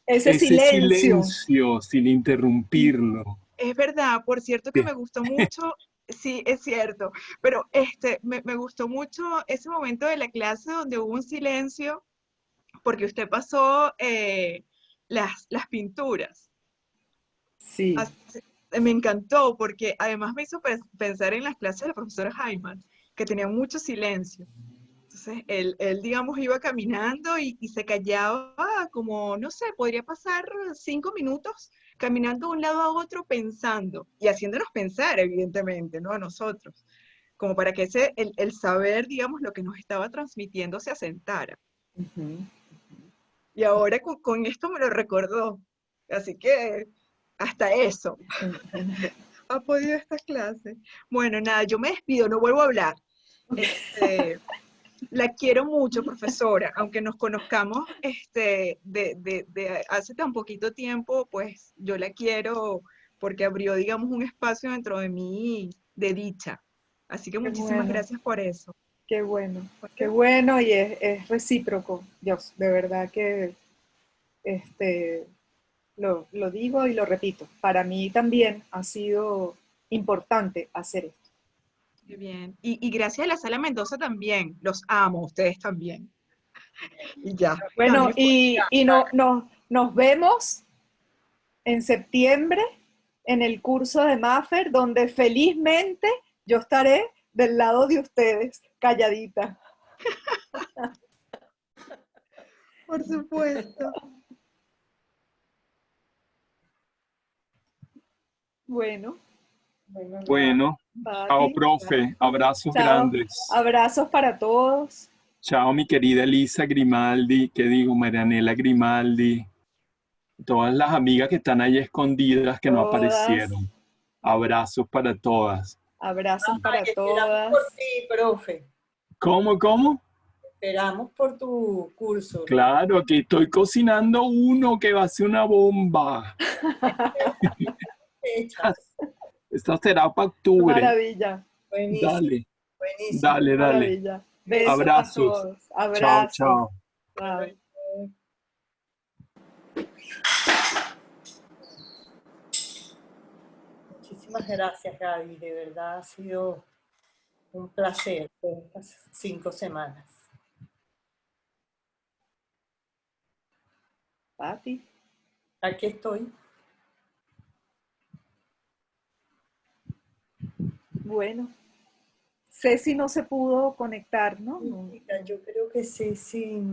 Ese silencio sin interrumpirlo. Es verdad, por cierto que me gustó mucho, sí, es cierto, pero me gustó mucho ese momento de la clase donde hubo un silencio, porque usted pasó las pinturas. Sí. Me encantó, porque además me hizo pensar en las clases de la profesora Hyman, que tenía mucho silencio. Entonces, él, digamos, iba caminando y se callaba como, no sé, podría pasar 5 minutos caminando de un lado a otro pensando y haciéndonos pensar, evidentemente, ¿no? A nosotros, como para que el saber, digamos, lo que nos estaba transmitiendo se asentara. Y ahora con esto me lo recordó. Así que hasta eso ha podido esta clase. Bueno, nada, yo me despido, no vuelvo a hablar. La quiero mucho, profesora, aunque nos conozcamos de hace tan poquito tiempo, pues yo la quiero porque abrió, digamos, un espacio dentro de mí de dicha. Así que muchísimas gracias por eso. Qué bueno y es recíproco, Dios, de verdad que lo digo y lo repito, para mí también ha sido importante hacer esto. Qué bien. Y gracias a la Sala Mendoza también, los amo, ustedes también. Y ya. Bueno, y nos vemos en septiembre en el curso de Maffer, donde felizmente yo estaré del lado de ustedes, calladita. Por supuesto. Bueno. Bueno, chao, profe. Abrazos grandes. Abrazos para todos. Chao, mi querida Elisa Grimaldi, que digo, Marianela Grimaldi. Todas las amigas que están ahí escondidas que no aparecieron. Abrazos para todas. Abrazos para todas. Esperamos por ti, profe. ¿Cómo? Esperamos por tu curso. Claro, aquí estoy cocinando uno que va a ser una bomba. Esto será para octubre. Maravilla. Buenísimo. Dale. Buenísimo. Dale. Maravilla. Besos abrazos. A todos. Abrazos. Chao. Bye. Muchísimas gracias, Gaby. De verdad ha sido un placer por estas 5 semanas. Pati. Aquí estoy. Bueno. Ceci no se pudo conectar, ¿no? Yo creo que Ceci